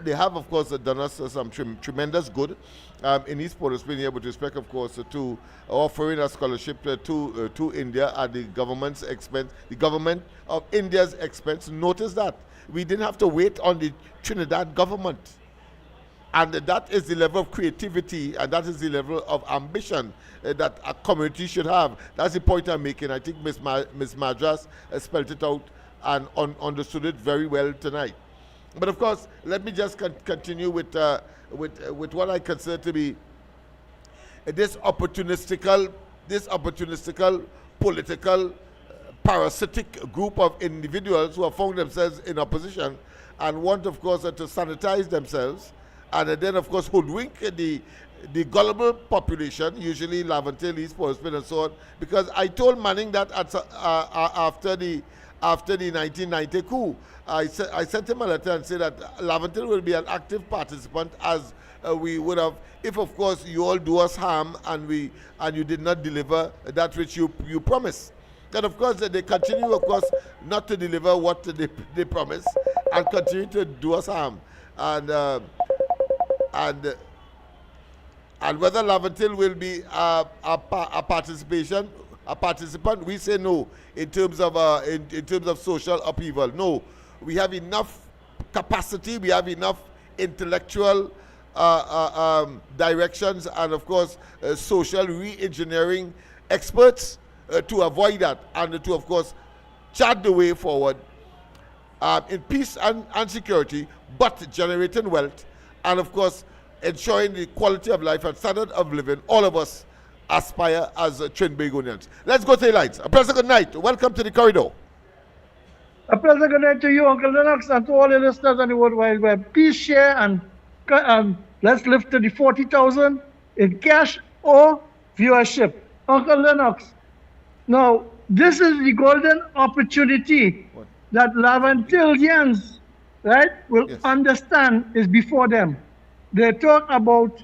[SPEAKER 2] they have, of course, done us some tremendous good in East Port of Spain here with respect, of course, to offering a scholarship to India at the government's expense, the government of India's expense. Notice that we didn't have to wait on the Trinidad government. And that is the level of creativity, and that is the level of ambition that a community should have. That's the point I'm making. I think Ms. Madras spelled it out and understood it very well tonight. But of course, let me just continue with what I consider to be this opportunistical political parasitic group of individuals who have found themselves in opposition and want, of course, to sanitize themselves. And then, of course, hoodwink the gullible population, usually Laventille, East Port of Spain, and so on. Because I told Manning that after the 1990 coup, I sent him a letter and said that Laventille will be an active participant as we would have, if of course you all do us harm and you did not deliver that which you promised. Then of course they continue, of course, not to deliver what they promise and continue to do us harm. And whether Laventille will be a participant, we say no in terms of social upheaval. No, we have enough capacity, we have enough intellectual directions, and of course social re-engineering experts to avoid that and to, of course, chart the way forward in peace and security, but generating wealth. And of course, ensuring the quality of life and standard of living all of us aspire as Trinbagonians. Let's go to the lines. A pleasant good night. Welcome to the corridor.
[SPEAKER 5] A pleasant good night to you, Uncle Lennox, and to all the listeners on the World Wide Web. Please share and let's lift to the 40,000 in cash or viewership. Uncle Lennox, now this is the golden opportunity that Laventillians, right, will understand is before them. They talk about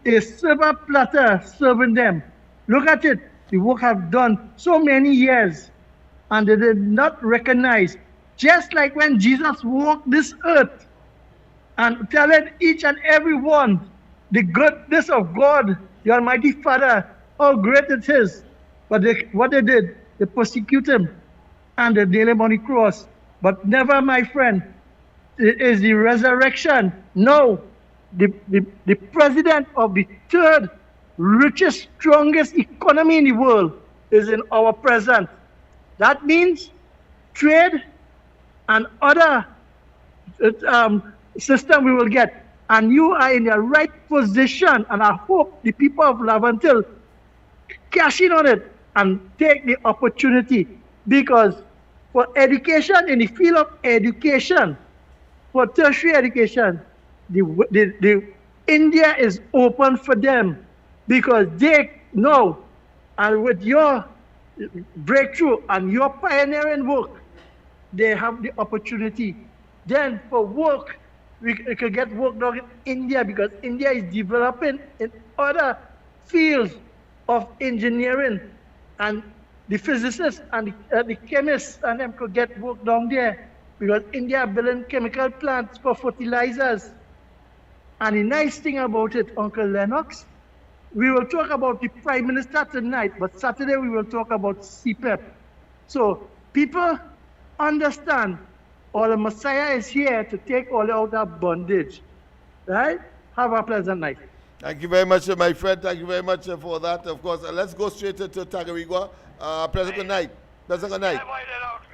[SPEAKER 5] a silver platter serving them. Look at it. The work have done so many years, and they did not recognize. Just like when Jesus walked this earth and telling each and every one the goodness of God, the Almighty Father, how great it is. But what they did, they persecute him and they nail him on the cross. But never, my friend, it is the resurrection. No, the president of the third richest, strongest economy in the world is in our present. That means trade and other system we will get. And you are in the right position, and I hope the people of Laventille cash in on it and take the opportunity. because for education, in the field of education, for tertiary education, the India is open for them because they know, and with your breakthrough and your pioneering work, they have the opportunity. Then for work, we could get work done in India because India is developing in other fields of engineering, and the physicists and the chemists and them could get work down there because India are building chemical plants for fertilizers. And the nice thing about it, Uncle Lennox, we will talk about the Prime Minister tonight, but Saturday we will talk about CPEP. So people understand, or the Messiah is here to take all out of bondage. Right? Have a pleasant night.
[SPEAKER 2] Thank you very much, my friend. Thank you very much for that. Of course, let's go straight to Tagarigua. Pleasant good night. Pleasant good night.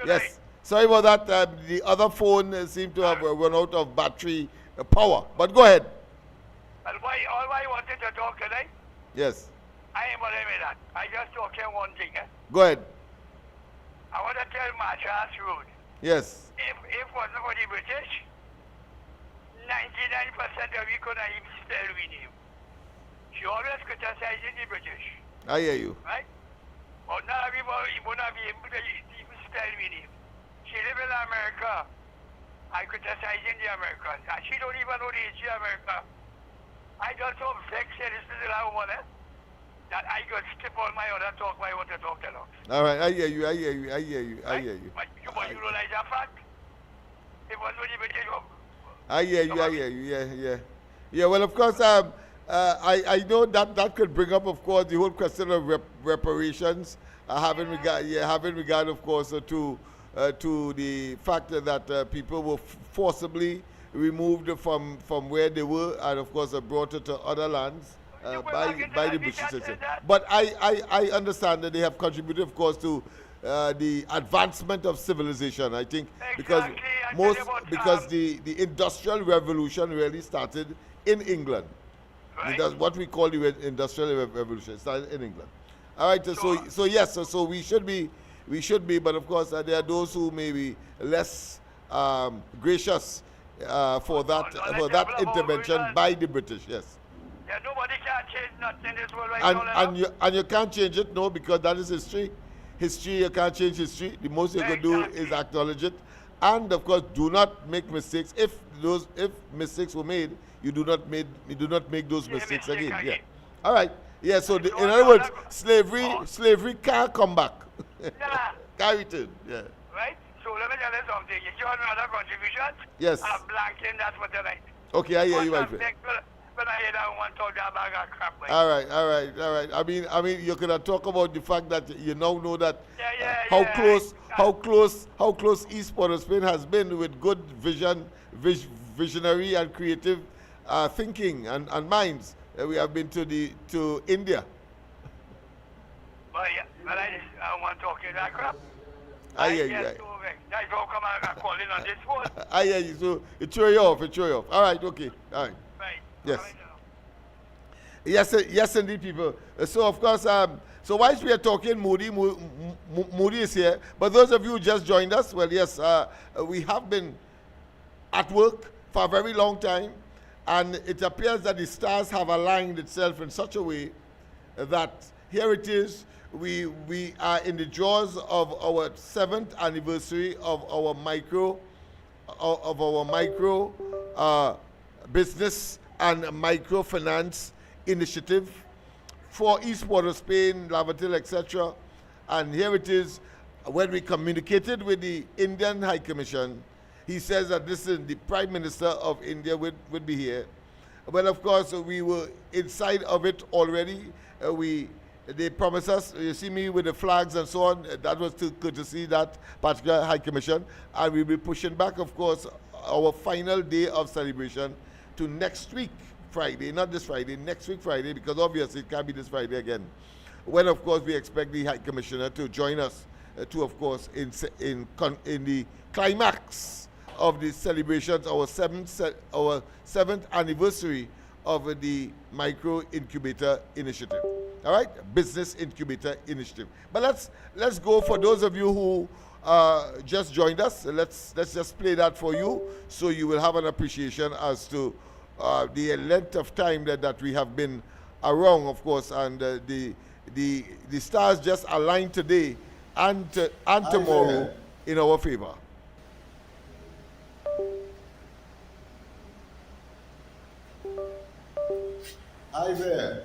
[SPEAKER 2] Yes. Sorry about that. The other phone seemed to have run out of battery power. But go ahead.
[SPEAKER 7] Well, all I wanted to talk today,
[SPEAKER 2] Yes.
[SPEAKER 7] I ain't bother me that. I just talking one thing.
[SPEAKER 2] Go ahead.
[SPEAKER 7] I want to tell Marshall's Road,
[SPEAKER 2] Yes.
[SPEAKER 7] if wasn't for the British, 99% of you couldn't even spell with him. She always criticizing the British,
[SPEAKER 2] I hear you.
[SPEAKER 7] right? But now everybody won't be able to even spell with him. She live in America. I criticizing the Americans. And she don't even know the history of America. I just so vexed that this is our money that I could skip all my other talk I want to talk to them.
[SPEAKER 2] All right. I hear you. I hear you. I hear you. I hear you.
[SPEAKER 7] But you realize that fact? It was when you British.
[SPEAKER 2] I hear you. I hear you. Yeah. Yeah. Yeah. Well, of course, I know that could bring up, of course, the whole question of reparations, having regard, of course, to the fact that people were forcibly removed from where they were, and of course brought to other lands by the British system. But I understand that they have contributed, of course, to the advancement of civilization. I think because the Industrial Revolution really started in England.
[SPEAKER 7] Right.
[SPEAKER 2] That's what we call the Industrial Revolution. It started in England. All right. So yes. So we should be, but of course there are those who may be less gracious for that intervention by the British. Yes.
[SPEAKER 7] Yeah, nobody can change nothing in this world right now.
[SPEAKER 2] And you can't change it, no, because that is history. History, you can't change history. The most you can do is acknowledge it, and of course, do not make mistakes. If mistakes were made, you do not make those mistakes again. Yeah. All right. Yeah. So in other words, slavery can't come back. Can't return. Yeah.
[SPEAKER 7] Right. So let me tell you something. You join another contribution.
[SPEAKER 2] Yes.
[SPEAKER 7] I'm blanking that for tonight.
[SPEAKER 2] Okay, I hear you, my friend.
[SPEAKER 7] But I hear that one talk that bag of crap. Right?
[SPEAKER 2] All right. I mean, you can talk about the fact that you now know that how close East Port of Spain has been with good visionary and creative thinking and minds. We have been to India.
[SPEAKER 7] But I want to talk to that crap.
[SPEAKER 2] I hear you.
[SPEAKER 7] That's how come I'm calling on this phone.
[SPEAKER 2] I hear you. So it throw you off. All right. Okay. All right.
[SPEAKER 7] Right.
[SPEAKER 2] Yes. Yes, indeed, people. So, of course, so whilst we are talking, Moody is here. But those of you who just joined us, well, yes, we have been at work for a very long time. And it appears that the stars have aligned itself in such a way that here it is. We are in the jaws of our 7th anniversary of our micro business and microfinance initiative for East Port of Spain, Lavatil, etc. And here it is. When we communicated with the Indian High Commission, he says that the Prime Minister of India would be here. Well, of course, we were inside of it already. They promised us, you see me with the flags and so on, that was good to see that particular High Commission. And we'll be pushing back, of course, our final day of celebration to next week, Friday, not this Friday, next week Friday, because obviously it can't be this Friday again. When, of course, we expect the High Commissioner to join us to, of course, in the climax of the celebrations, our seventh anniversary of the Micro Incubator Initiative. All right, Business Incubator Initiative. But let's go for those of you who just joined us. Let's just play that for you, so you will have an appreciation as to the length of time that we have been around, of course, and the stars just aligned today and tomorrow in our favor.
[SPEAKER 4] Hi there.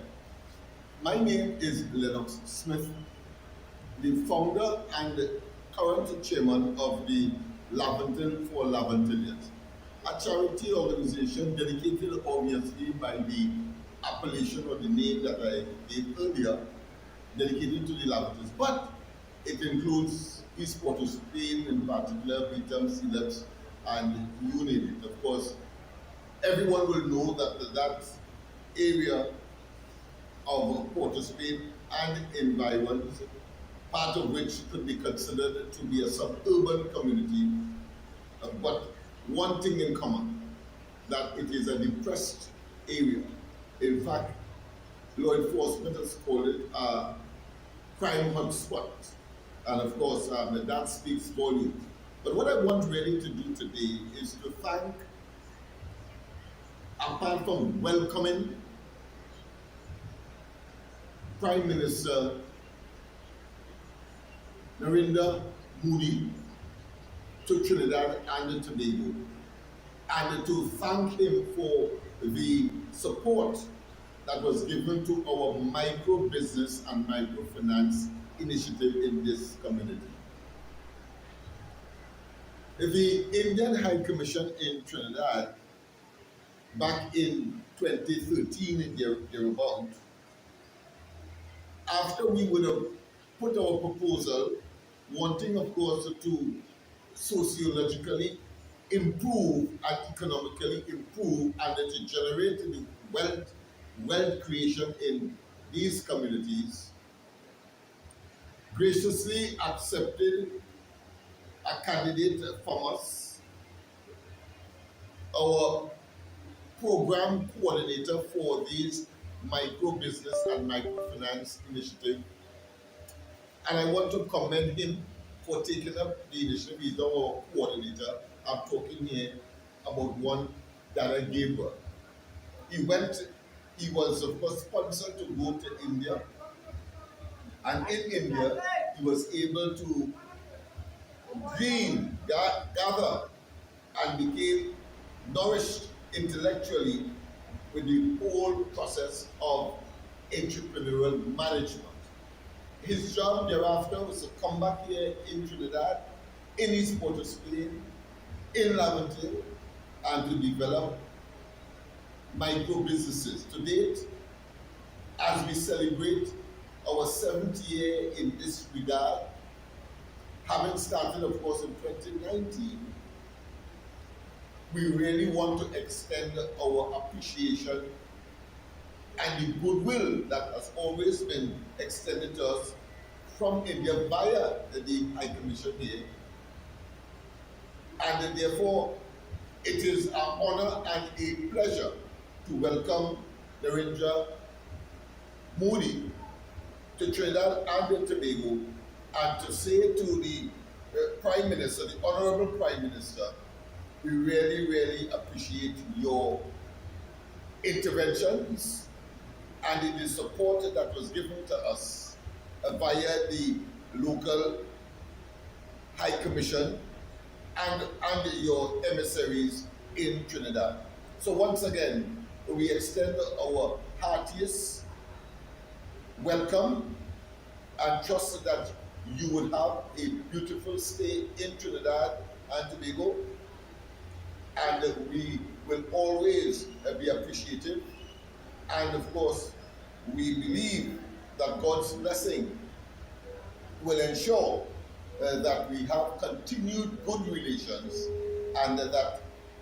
[SPEAKER 4] My name is Lennox Smith, the founder and current chairman of the Laventille for Laventillians, a charity organization dedicated obviously by the appellation or the name that I gave earlier, dedicated to the Laventilles, but it includes East Port of Spain, in particular, Vitam, Sileps, and you name it. Of course, everyone will know that area of Port of Spain and environment, part of which could be considered to be a suburban community, but one thing in common, that it is a depressed area. In fact, law enforcement has called it a crime hotspot. And of course, that speaks volumes. But what I want really to do today is to thank, apart from welcoming Prime Minister Narendra Modi to Trinidad and Tobago, and to thank him for the support that was given to our micro business and microfinance initiative in this community. The Indian High Commission in Trinidad, back in 2013 and thereabout, after we would have put our proposal, wanting, of course, to sociologically improve and economically improve and to generate the wealth creation in these communities, graciously accepted a candidate from us, our program coordinator for these micro business and microfinance initiative. And I want to commend him for taking up the initiative. He's our coordinator. I'm talking here about one Dara Gabriel. He was of course sponsored to go to India. And in India, he was able to gather, and became nourished intellectually with the whole process of entrepreneurial management. His job thereafter was to come back here in Trinidad, in East Port of Spain, in Laventille, and to develop micro businesses. To date, as we celebrate our 7th year in this regard, having started, of course, in 2019, we really want to extend our appreciation and the goodwill that has always been extended to us from India via the High Commission here. And therefore, it is an honor and a pleasure to welcome Narendra Modi to Trinidad and Tobago, and to say to the Prime Minister, the Honorable Prime Minister, we really, really appreciate your interventions and the support that was given to us via the local High Commission and your emissaries in Trinidad. So once again, we extend our heartiest welcome and trust that you will have a beautiful stay in Trinidad and Tobago, and we will always be appreciative. And of course, we believe that God's blessing will ensure that we have continued good relations, and that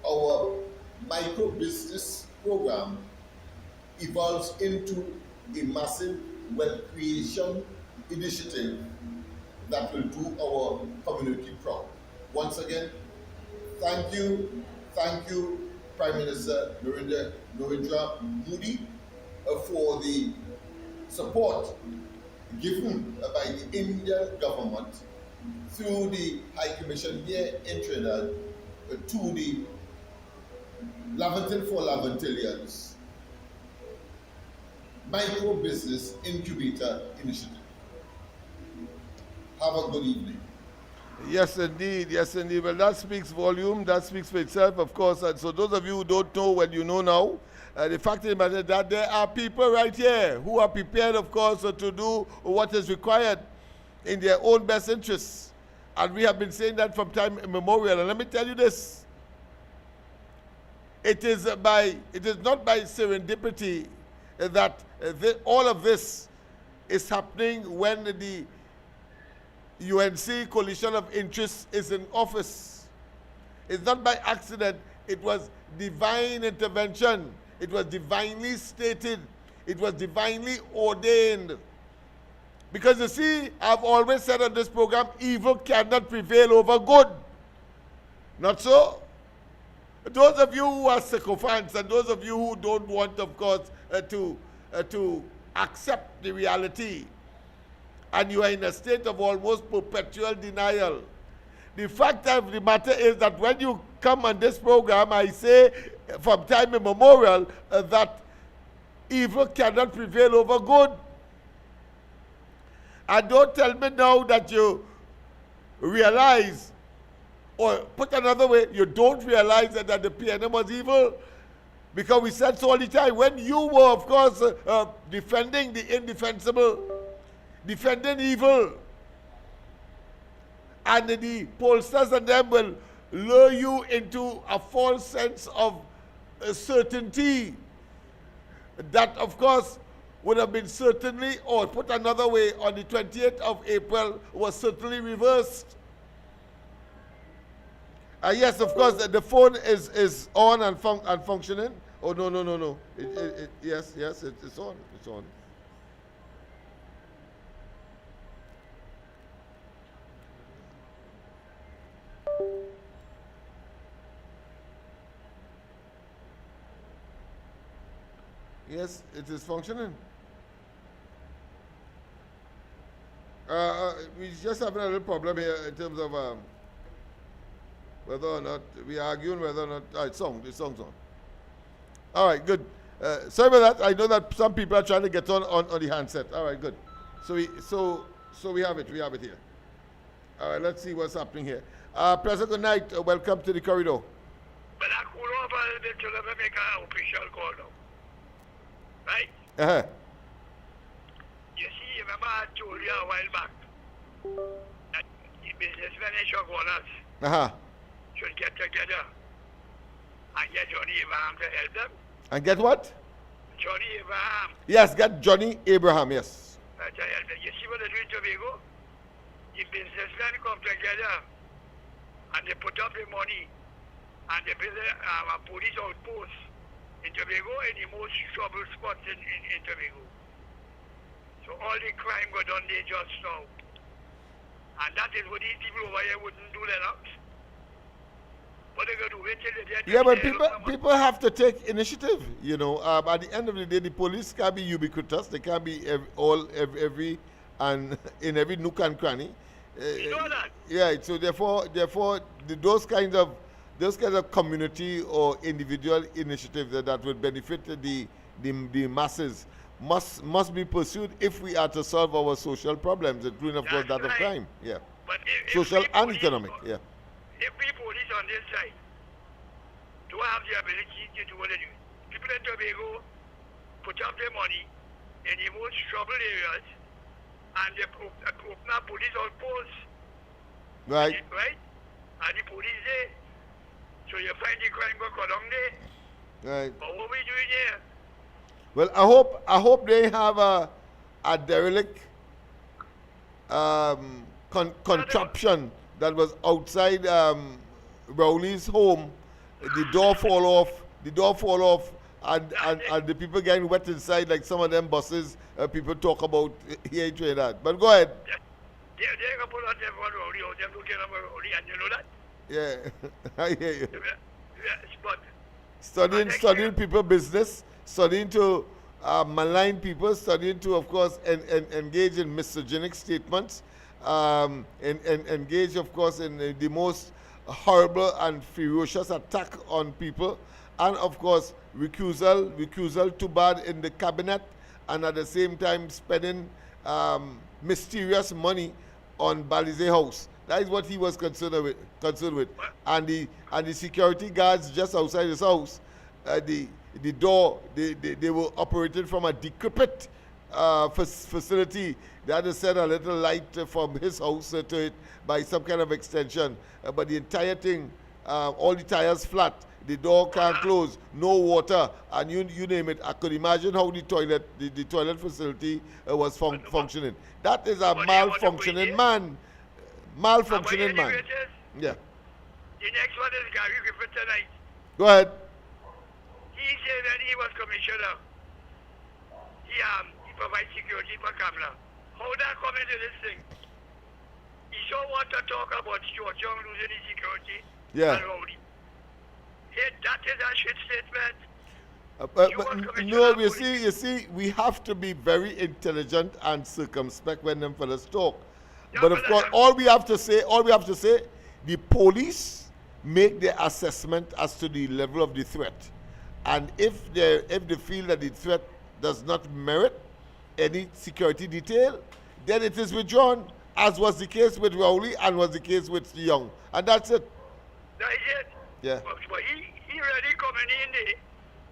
[SPEAKER 4] our micro business program evolves into a massive wealth creation initiative that will do our community proud. Once again, thank you, Prime Minister Narendra Modi for the support given by the Indian government through the High Commission here in Trinidad to the Laventon for Laventillians Micro Business Incubator Initiative. Have a good evening.
[SPEAKER 2] Yes, indeed. Yes, indeed. Well, that speaks volume. That speaks for itself, of course. And so those of you who don't know, well, you know now. The fact of the matter is that there are people right here who are prepared, of course, to do what is required in their own best interests. And we have been saying that from time immemorial. And let me tell you this. It is not by serendipity that all of this is happening when the UNC coalition of interests is in office. It's not by accident. It was divine intervention. It was divinely stated. It was divinely ordained. Because you see, I've always said on this program, evil cannot prevail over good. Not so? Those of you who are sycophants and those of you who don't want, of course, to accept the reality, and you are in a state of almost perpetual denial. The fact of the matter is that when you come on this program, I say from time immemorial that evil cannot prevail over good. And don't tell me now that you realize, or put another way, you don't realize that the PNM was evil. Because we said so all the time, when you were, of course, defending the indefensible, defending evil, and the pollsters and them will lure you into a false sense of certainty that, of course, would have been certainly, or put another way, on the 28th of April, was certainly reversed. Yes, of course, the phone is on and functioning. Oh, no. Yes, it's on. It's on. Yes, it is functioning. We just having a little problem here in terms of whether or not we are arguing whether or not the song's on. All right, good. Sorry about that. I know that some people are trying to get on the handset. All right, good. So we have it. We have it here. All right, let's see what's happening here. President, good night. Welcome to the corridor.
[SPEAKER 7] But I could over to make an official call now. Right?
[SPEAKER 2] Uh-huh.
[SPEAKER 7] You see, remember I told you a while back that the businessmen and shop owners
[SPEAKER 2] Uh-huh.
[SPEAKER 7] should get together and get Johnny Abraham to help them.
[SPEAKER 2] And get what?
[SPEAKER 7] Johnny Abraham
[SPEAKER 2] Yes, get Johnny Abraham, yes.
[SPEAKER 7] to help them. You see what they do in Tobago? The businessmen come together and they put up the money and they build a police outpost in Tobago, in the most trouble spots in Tobago. So all the crime go down there just now. And that is what these people over here wouldn't do, Lennox. What they going to do? Wait till they get
[SPEAKER 2] Yeah, but people have to take initiative, you know. At the end of the day, the police can't be ubiquitous. They can't be every and in every nook and cranny.
[SPEAKER 7] You know that?
[SPEAKER 2] Yeah, so therefore, those kinds of community or individual initiatives that would benefit the masses must be pursued if we are to solve our social problems, including, of course, that of crime. Yeah.
[SPEAKER 7] But if
[SPEAKER 2] Social
[SPEAKER 7] we
[SPEAKER 2] and
[SPEAKER 7] police-
[SPEAKER 2] economic. Yeah.
[SPEAKER 7] If we police on this side do have the ability to do what they do, people in Tobago put up their money in the most troubled areas and they open up police outposts.
[SPEAKER 2] Right.
[SPEAKER 7] Right? And the police there. So you find the crime go down there.
[SPEAKER 2] Right.
[SPEAKER 7] But what we doing here?
[SPEAKER 2] Well, I hope they have a derelict contraption that was outside Rowley's home. The door fall off, and the people getting wet inside, like some of them buses people talk about here in Trinidad. But go ahead.
[SPEAKER 7] They're going to put out them one Rowley out, them looking at Rowley, and you know that?
[SPEAKER 2] Yeah, I hear you.
[SPEAKER 7] Yes, but
[SPEAKER 2] studying people business, studying to malign people, studying to, of course, engage in misogynic statements, engage, of course, in the most horrible and ferocious attack on people, and, of course, recusal too bad in the cabinet, and at the same time spending mysterious money on Balize House. That is what he was concerned with. And the security guards just outside his house, the door, they were operated from a decrepit facility. They had to send a little light from his house to it by some kind of extension. But the entire thing, all the tires flat, the door can't close, no water, and you name it. I could imagine how the toilet facility was functioning. That is a malfunctioning man. Malfunctioning man. Yeah.
[SPEAKER 7] The next one is Gary Griffith tonight.
[SPEAKER 2] Go ahead.
[SPEAKER 7] He said when he was commissioner, he provides security for Kamala. How that come into this thing? He so want to talk about Stuart Young losing his security.
[SPEAKER 2] Yeah.
[SPEAKER 7] And Rowley. Hey, that is a shit statement.
[SPEAKER 2] But no, you see, we have to be very intelligent and circumspect when them fellas talk. But of course, all we have to say, the police make their assessment as to the level of the threat, and if they feel that the threat does not merit any security detail, then it is withdrawn, as was the case with Rowley and was the case with Young, and that's it.
[SPEAKER 7] That is it.
[SPEAKER 2] Yeah.
[SPEAKER 7] But he really coming in there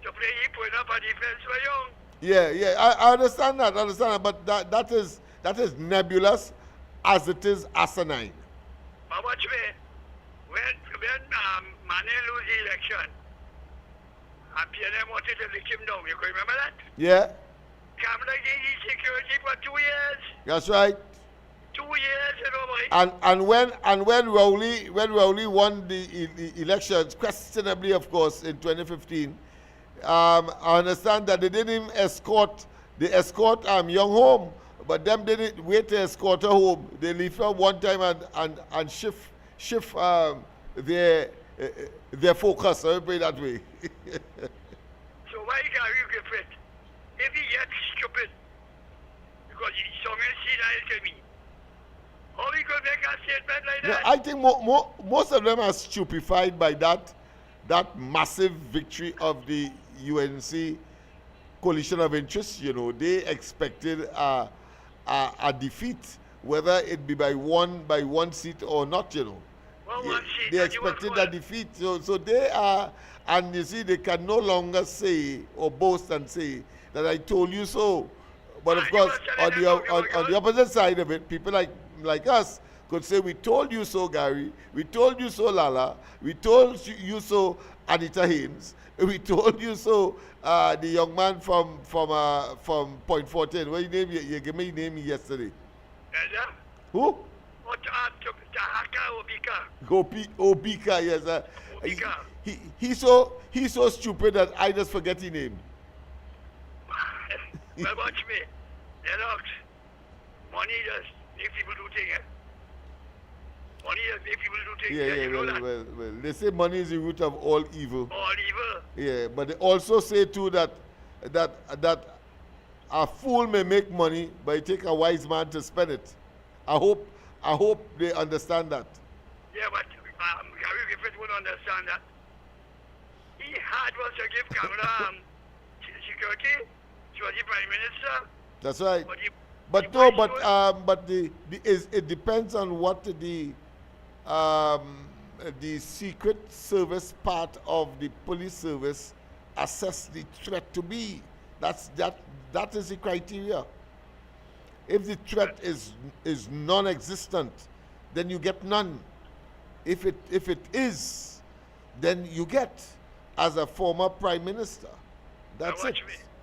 [SPEAKER 7] to play. He put up a defense for Young.
[SPEAKER 2] Yeah. I understand that, but that is nebulous, as it is asinine.
[SPEAKER 7] But watch me. When Mane lose the election, and PNM wanted to lick him down, you can remember that?
[SPEAKER 2] Yeah.
[SPEAKER 7] Kamala gave his security for 2 years.
[SPEAKER 2] That's right.
[SPEAKER 7] 2 years, you know, boy.
[SPEAKER 2] And when Rowley won the elections, questionably, of course, in 2015, I understand that they didn't even escort Young home, but them didn't wait to escort her home. They leave her one time and shift their focus. Let me put it that way.
[SPEAKER 7] So why Gary Griffith, if he gets stupid, because he's so senile to me, how he could make a statement like that?
[SPEAKER 2] Yeah, I think most of them are stupefied by that massive victory of the UNC coalition of interests. You know, they expected a defeat, whether it be by one seat or not. You know,
[SPEAKER 7] one seat,
[SPEAKER 2] they expected a defeat. So they are, and you see, they can no longer say or boast and say that I told you so. But of course, on the opposite side of it, people like us could say, we told you so, Gary. We told you so, Lala. We told you so, Anita Haynes. We told you so, the young man from Point 14. What name? You gave me name yesterday. Who? Obika, yes. Obika. He's so stupid that I just forget his name.
[SPEAKER 7] Well, watch me. Lennox, money just make people do things. Money just make people do things.
[SPEAKER 2] Well, they say money is the root of all evil.
[SPEAKER 7] All evil.
[SPEAKER 2] Yeah, but they also say too that a fool may make money, but it takes a wise man to spend it. I hope they understand that.
[SPEAKER 7] Yeah, but Gary Griffith would understand that. He had was to give Kamala security. She was the Prime Minister.
[SPEAKER 2] That's right. But it depends on what the secret service part of the police service assess the threat to be. That is the criteria. If the threat is non-existent, then you get none. If it is, then you get as a former Prime Minister. That's it.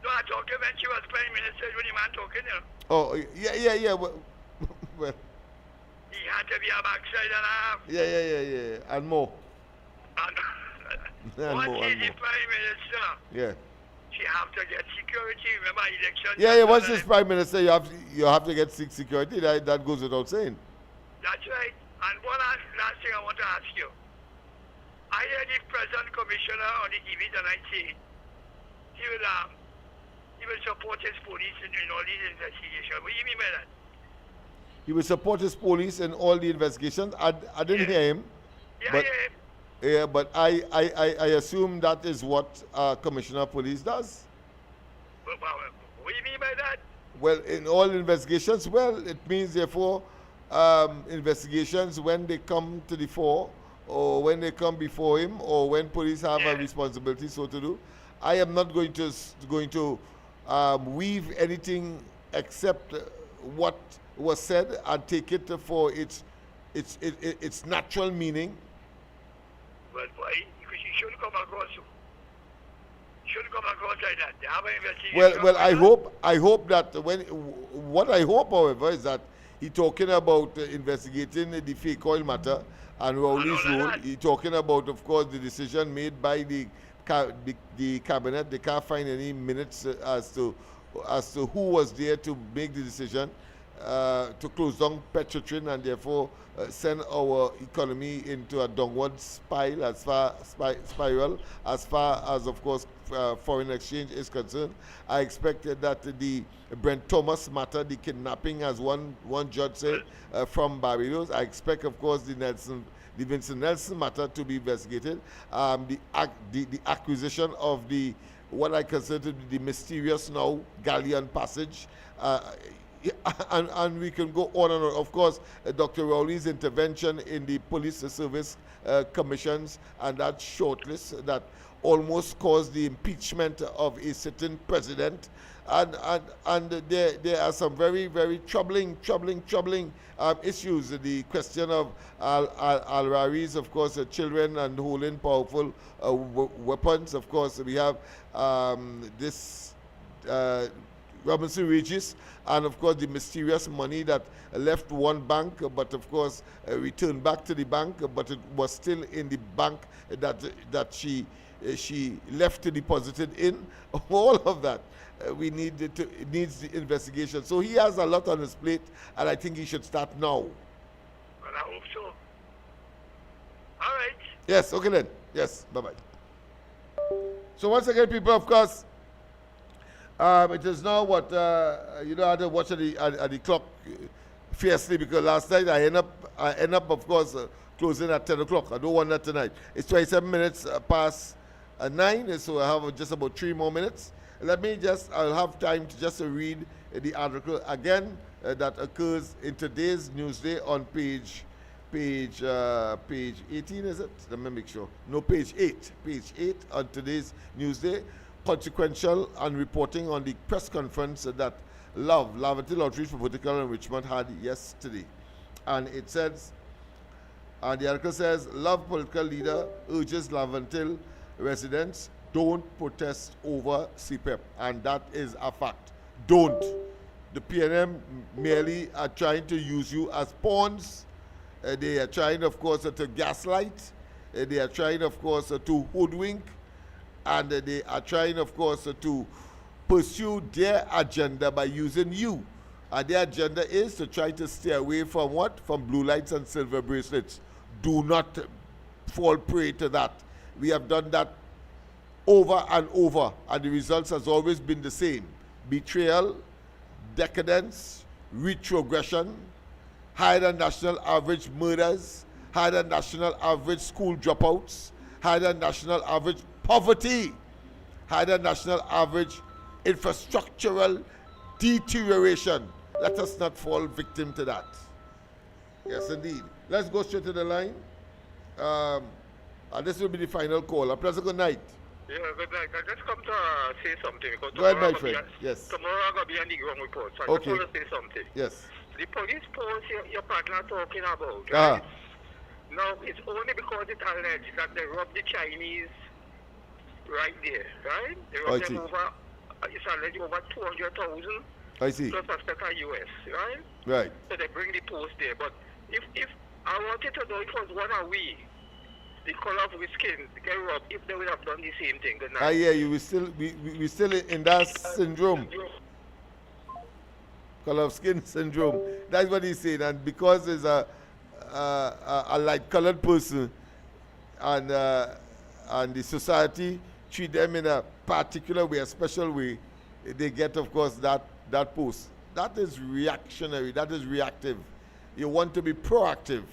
[SPEAKER 7] No, I talked to her when she was Prime Minister, when the man talking, you know.
[SPEAKER 2] Oh, yeah. Well,
[SPEAKER 7] he had to be a backside and a half.
[SPEAKER 2] Yeah. And more.
[SPEAKER 7] Once he's the Prime Minister,
[SPEAKER 2] yeah,
[SPEAKER 7] she have to get security. Remember election?
[SPEAKER 2] Yeah. Once he's Prime Minister, you have to get security. That goes without saying.
[SPEAKER 7] That's right. And one last thing I want to ask you. I heard the present commissioner on the TV tonight say he will support his police in all these investigations. What do you mean by that?
[SPEAKER 2] He will support his police in all the investigations. I didn't hear him.
[SPEAKER 7] Yeah,
[SPEAKER 2] But,
[SPEAKER 7] yeah.
[SPEAKER 2] yeah, but I assume that is what Commissioner of Police does.
[SPEAKER 7] What do you mean by that?
[SPEAKER 2] Well, in all investigations, well, it means therefore investigations when they come to the fore, or when they come before him, or when police have a responsibility so to do. I am not going to weave anything except what was said and take it for its natural meaning.
[SPEAKER 7] Well, why? Because you shouldn't come across you. Shouldn't come across like that. They have an investigation.
[SPEAKER 2] Well, I hope that what I hope, however, is that he talking about investigating the fake oil matter and Rowley's role. He talking about, of course, the decision made by the cabinet. They can't find any minutes as to who was there to make the decision to close down Petrotrin and therefore send our economy into a downward spiral as far as of course foreign exchange is concerned. I expected that the Brent Thomas matter, the kidnapping, as one judge said, from Barbados. I expect, of course, the Vincent Nelson matter to be investigated. The acquisition of what I consider to be the mysterious now galleon passage. And we can go on and on. Of course, Dr. Rowley's intervention in the police service commissions and that shortlist that almost caused the impeachment of a sitting president. And there are some very, very troubling issues. The question of Al-Rari's, of course, children and holding powerful weapons. Of course, we have this Robinson Regis, and of course the mysterious money that left one bank, but of course returned back to the bank, but it was still in the bank that she left deposited in. All of that it needs the investigation. So he has a lot on his plate, and I think he should start now.
[SPEAKER 7] Well, I hope so. All right.
[SPEAKER 2] Yes. Okay then. Yes. Bye bye. So once again, people, of course. It is now what I had to watch at the clock fiercely because last night I end up of course closing at 10 o'clock. I don't want that tonight. It's 27 minutes past 9, so I have just about 3 more minutes. I'll have time to just read the article again that occurs in today's Newsday on page 18, is it? Let me make sure. No, page 8 on today's Newsday. Consequential and reporting on the press conference that Laventille Outreach for Political Enrichment had yesterday. And it says, and the article says, Love political leader urges Laventille residents don't protest over CPEP. And that is a fact. Don't. The PNM merely are trying to use you as pawns. They are trying, of course, to gaslight. They are trying, of course, to hoodwink. And they are trying, of course, to pursue their agenda by using you. And their agenda is to try to stay away from what? From blue lights and silver bracelets. Do not fall prey to that. We have done that over and over, and the results has always been the same. Betrayal, decadence, retrogression, higher than national average murders, higher than national average school dropouts, higher than national average poverty, higher than national average infrastructural deterioration. Let us not fall victim to that. Yes, indeed. Let's go straight to the line. And this will be the final call. A pleasant good night.
[SPEAKER 7] Yeah, good night. I just come to say something. Because
[SPEAKER 2] go ahead, my friend. Yes.
[SPEAKER 7] Tomorrow I'm going to be on the ground report. So I just want to say something.
[SPEAKER 2] Yes.
[SPEAKER 7] The police post your partner talking about, right? Now, it's only because it's alleged that they robbed the Chinese right there, right? They robbed them over, it's alleged over 200,000.
[SPEAKER 2] I see.
[SPEAKER 7] Plus suspect are US, right?
[SPEAKER 2] Right.
[SPEAKER 7] So they bring the post there. But if I wanted to know it was one of we, the color of his skin, get robbed, if they would have done the same thing. Good night.
[SPEAKER 2] Yeah, we still in that syndrome. Color of skin syndrome. That's what he's saying. And because there's a light colored person, and the society treat them in a particular way, a special way, they get, of course, that post. That is reactionary. That is reactive. You want to be proactive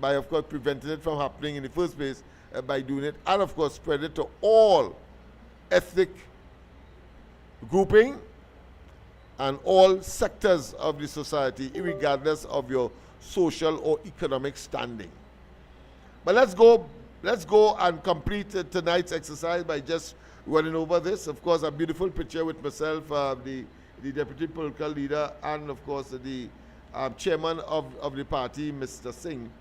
[SPEAKER 2] by, of course, preventing it from happening in the first place by doing it, and, of course, spread it to all ethnic grouping and all sectors of the society, regardless of your social or economic standing. But let's go and complete tonight's exercise by just running over this. Of course, a beautiful picture with myself, the deputy political leader, and of course the chairman of the party, Mr. Singh,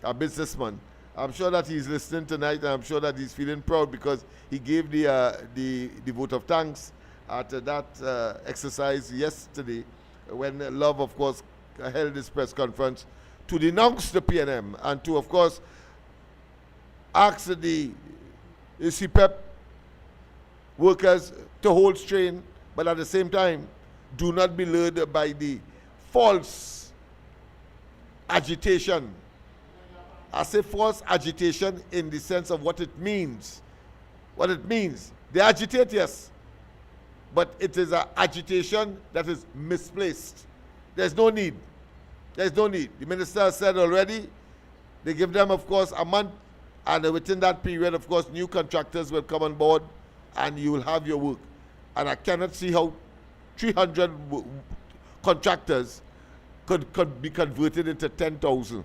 [SPEAKER 2] a businessman. I'm sure that he's listening tonight, and I'm sure that he's feeling proud because he gave the vote of thanks at that exercise yesterday when Love, of course, held this press conference to denounce the PNM and to, of course, ask the CPEP workers to hold strain, but at the same time, do not be lured by the false agitation. I say false agitation in the sense of what it means. What it means. They agitate, yes, but it is an agitation that is misplaced. There's no need. There's no need. The minister said already, they give them, of course, a month, and within that period, of course, new contractors will come on board, and you will have your work. And I cannot see how 300 contractors could be converted into 10,000.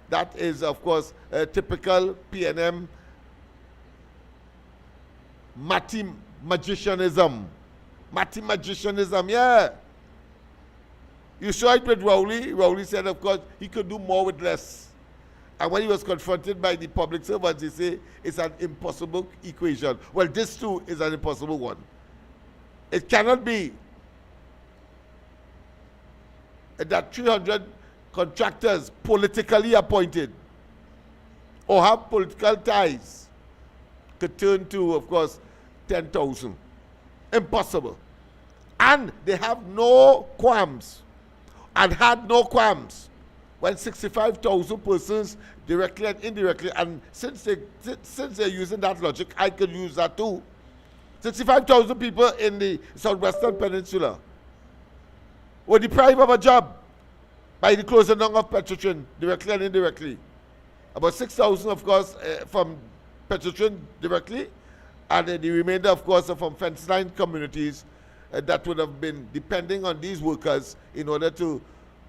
[SPEAKER 2] That is, of course, a typical PNM magicianism. Magicianism, yeah. You saw it with Rowley. Rowley said, of course, he could do more with less. And when he was confronted by the public servants, he said, it's an impossible equation. Well, this too is an impossible one. It cannot be that 300 contractors politically appointed or have political ties could turn to, of course, 10,000. Impossible. And they have no qualms and had no qualms when 65,000 persons directly and indirectly, and since they're using that logic, I could use that too. 65,000 people in the Southwestern Peninsula were deprived of a job by the closing down of Petrotrin, directly and indirectly. About 6,000, of course, from Petrotrin directly, and the remainder, of course, from fence line communities that would have been depending on these workers in order to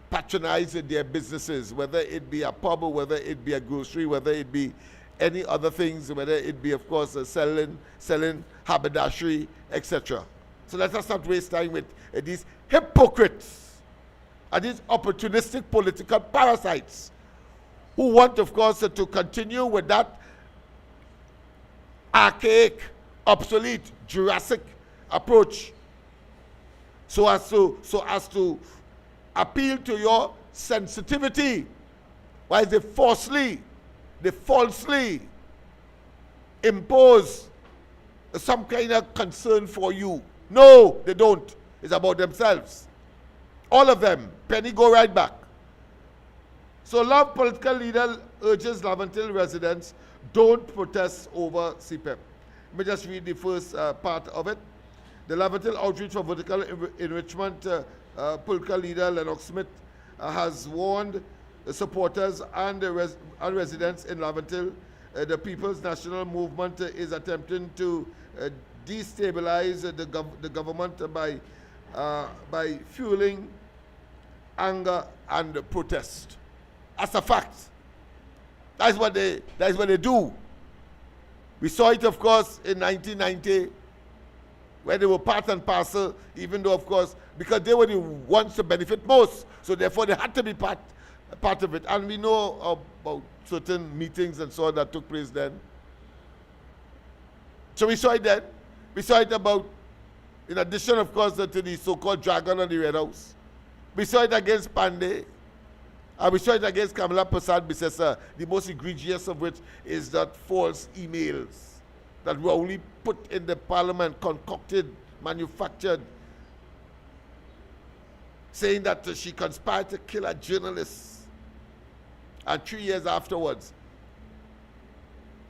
[SPEAKER 2] patronize their businesses, whether it be a pub, or whether it be a grocery, whether it be any other things, whether it be, of course, selling haberdashery, etc. So let us not waste time with these hypocrites and these opportunistic political parasites who want, of course, to continue with that archaic, obsolete, Jurassic approach so as to appeal to your sensitivity, while they falsely impose some kind of concern for you. No, they don't. It's about themselves. All of them. Penny go right back. So Love political leader urges Laventille residents, don't protest over CPEP. Let me just read the first part of it. The Laventille Outreach for Vertical Enrichment political leader Lennox Smith has warned the supporters and residents in Laventille the People's National Movement is attempting to destabilize the government by fueling anger and protest. That's a fact. That's what they do. We saw it, of course, in 1990, where they were part and parcel, even though, of course, because they were the ones to benefit most, so therefore they had to be part of it. And we know about certain meetings and so on that took place then. So we saw it then. We saw it about, in addition, of course, to the so-called Dragon and the Red House. We saw it against Pandey. And we saw it against Kamala Prasad Bisesa, the most egregious of which is that false emails that were only put in the parliament, concocted, manufactured, saying that she conspired to kill a journalist. And 3 years afterwards,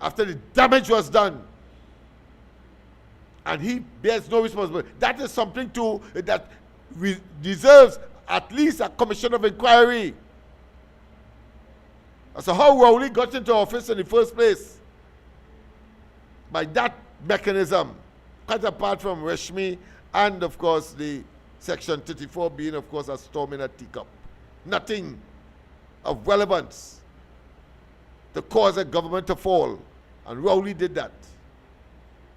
[SPEAKER 2] after the damage was done. And he bears no responsibility. That is something that deserves at least a commission of inquiry. So how Rowley got into office in the first place? By that mechanism, quite apart from Reshmi and of course the Section 34 being of course a storm in a teacup. Nothing of relevance to cause a government to fall. And Rowley did that,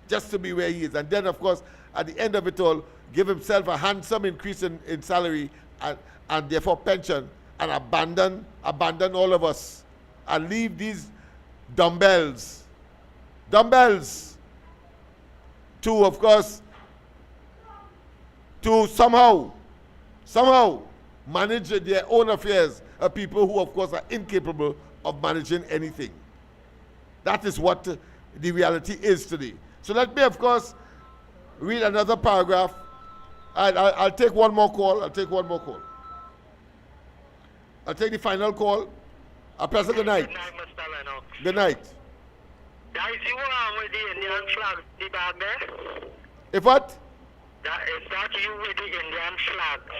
[SPEAKER 2] just to be where he is. And then, of course, at the end of it all, give himself a handsome increase in salary and therefore pension, and abandon all of us and leave these dumbbells to, of course, to somehow manage their own affairs, people who, of course, are incapable of managing anything. That is what the reality is today. So let me, of course, read another paragraph. I'll take one more call. I'll take the final call. Pleasant good night.
[SPEAKER 7] Good night, Mr. Lennox.
[SPEAKER 2] Good night.
[SPEAKER 7] That is you with the Indian flag, the bag there?
[SPEAKER 2] If what?
[SPEAKER 7] Is that you with the Indian flags?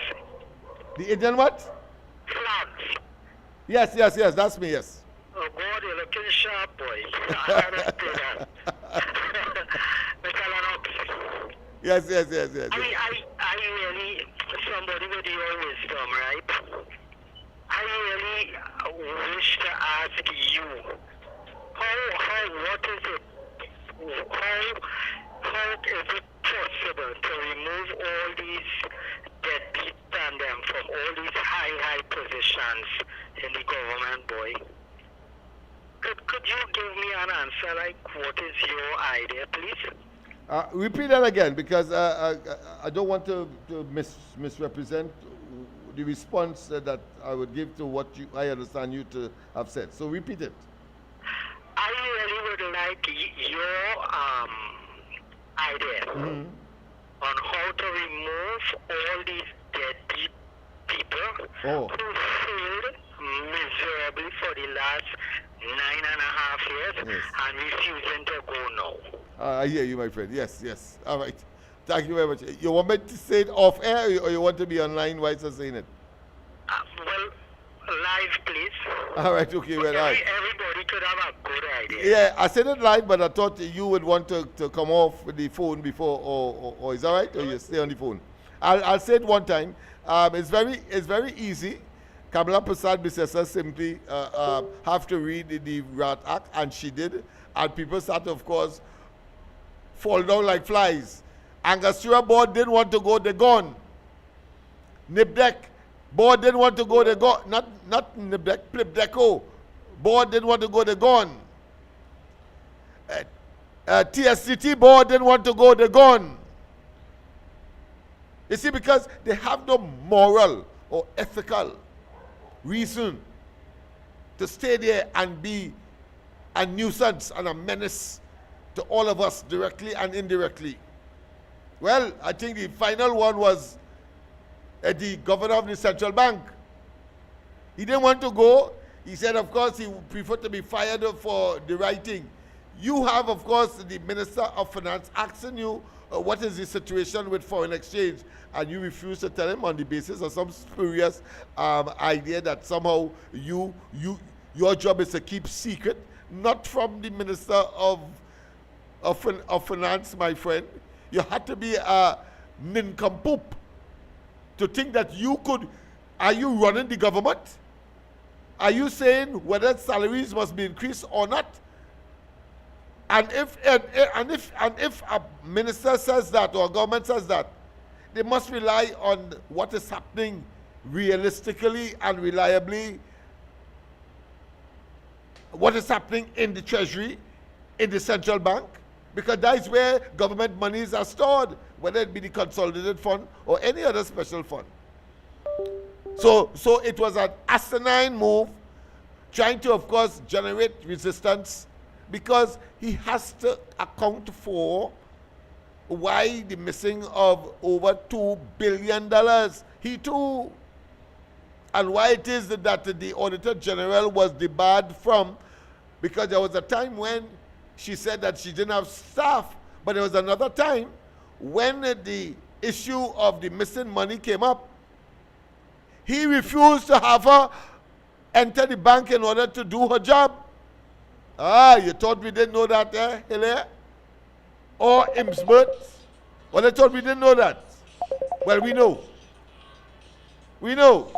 [SPEAKER 2] The Indian what?
[SPEAKER 7] Flags.
[SPEAKER 2] Yes, that's me, yes.
[SPEAKER 7] Oh God, you're looking sharp, boy. I understand that. Mr. Lennox.
[SPEAKER 2] Yes.
[SPEAKER 7] I really, somebody with your wisdom, right? I really wish to ask you, what is it? How is it possible to remove all these deadbeat tandem from all these high positions in the government, boy? Could you give me an answer, like what is your idea, please?
[SPEAKER 2] Repeat that again, because I don't want to misrepresent the response that I would give to what I understand you to have said. So repeat it.
[SPEAKER 7] I really would like your idea on how to remove all these deadbeat people who failed miserably for the last 9.5 years and refusing to go now.
[SPEAKER 2] I hear you, my friend. Yes. All right. Thank you very much. You want me to say it off air, or you want to be online while you're saying it?
[SPEAKER 7] Well, live, please.
[SPEAKER 2] All right, okay. Well,
[SPEAKER 7] everybody could have a good idea.
[SPEAKER 2] Yeah, I said it live, but I thought you would want to come off with the phone before, or is that right? Or you stay on the phone? I'll say it one time. It's very easy. Kamala Prasad Bissessa simply have to read the Rat Act, and she did. And people started, of course, fall down like flies. Angostura board didn't want to go, they're gone. NIPDEC board didn't want to go, they're gone. Not NIPDEC, PLIPDECO board didn't want to go, they're gone. TSCT board didn't want to go, they're gone. You see, because they have no moral or ethical reason to stay there and be a nuisance and a menace to all of us directly and indirectly. Well, I think the final one was the governor of the central bank. He didn't want to go. He said, of course, he would prefer to be fired for the right thing. You have, of course, the Minister of Finance asking you what is the situation with foreign exchange, and you refuse to tell him on the basis of some spurious idea that somehow your job is to keep secret, not from the Minister of Finance, my friend. You had to be a nincompoop to think that you could. Are you running the government? Are you saying whether salaries must be increased or not? And if a minister says that, or a government says that, they must rely on what is happening realistically and reliably, what is happening in the treasury, in the central bank, because that is where government monies are stored, whether it be the consolidated fund or any other special fund. So it was an asinine move, trying to, of course, generate resistance, because he has to account for why the missing of over $2 billion. He too. And why it is that the Auditor General was debarred from, because there was a time when she said that she didn't have staff. But there was another time when the issue of the missing money came up. He refused to have her enter the bank in order to do her job. Ah, you thought we didn't know that, Hilaire? Or Imsbert? Well, they thought we didn't know that. Well, we know. We know.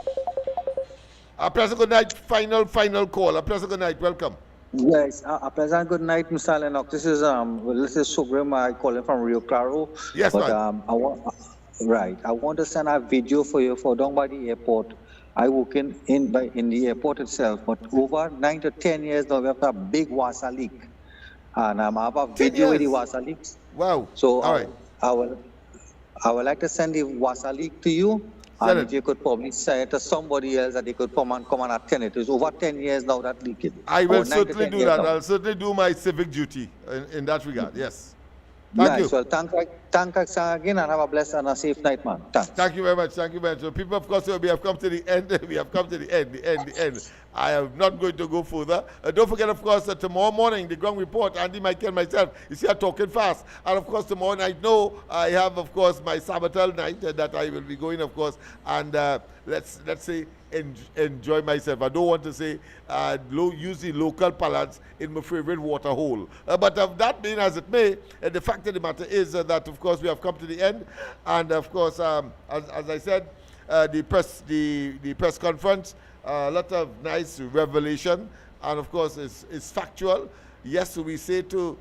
[SPEAKER 2] A pleasant good night, final call. A pleasant good night, welcome.
[SPEAKER 8] Yes, a pleasant good night, Mr. Lennox. This is Sugrim. I call him from Rio Claro.
[SPEAKER 2] Yes,
[SPEAKER 8] but
[SPEAKER 2] man.
[SPEAKER 8] I want to send a video for you for down by the airport. I work in the airport itself, but over 9 to 10 years now we have a big water leak, and I have a video with the water leaks.
[SPEAKER 2] Wow.
[SPEAKER 8] So
[SPEAKER 2] all right.
[SPEAKER 8] I would like to send the water leak to you. And if you could probably say it to somebody else that they could come and attend it. It's over 10 years now that leaking.
[SPEAKER 2] I will certainly do that. I'll certainly do my civic duty in that regard. Yes. Thank you.
[SPEAKER 8] Well, thank you again, and have a blessed and a safe night, man. Thanks.
[SPEAKER 2] Thank you very much. Thank you very much. So people, of course, we have come to the end. We have come to the end. I am not going to go further. Don't forget, of course, tomorrow morning, the ground report, Andy, Michael, myself, you see, I'm talking fast. And, of course, tomorrow night, I have, of course, my Sabbatal night that I will be going, of course, and let's say, enjoy myself. I don't want to say use the local parlance in my favorite water hole. But that being as it may, the fact of the matter is that, of course, we have come to the end. And, of course, as I said, the press conference, a lot of nice revelation, and of course it's factual. Yes, we say to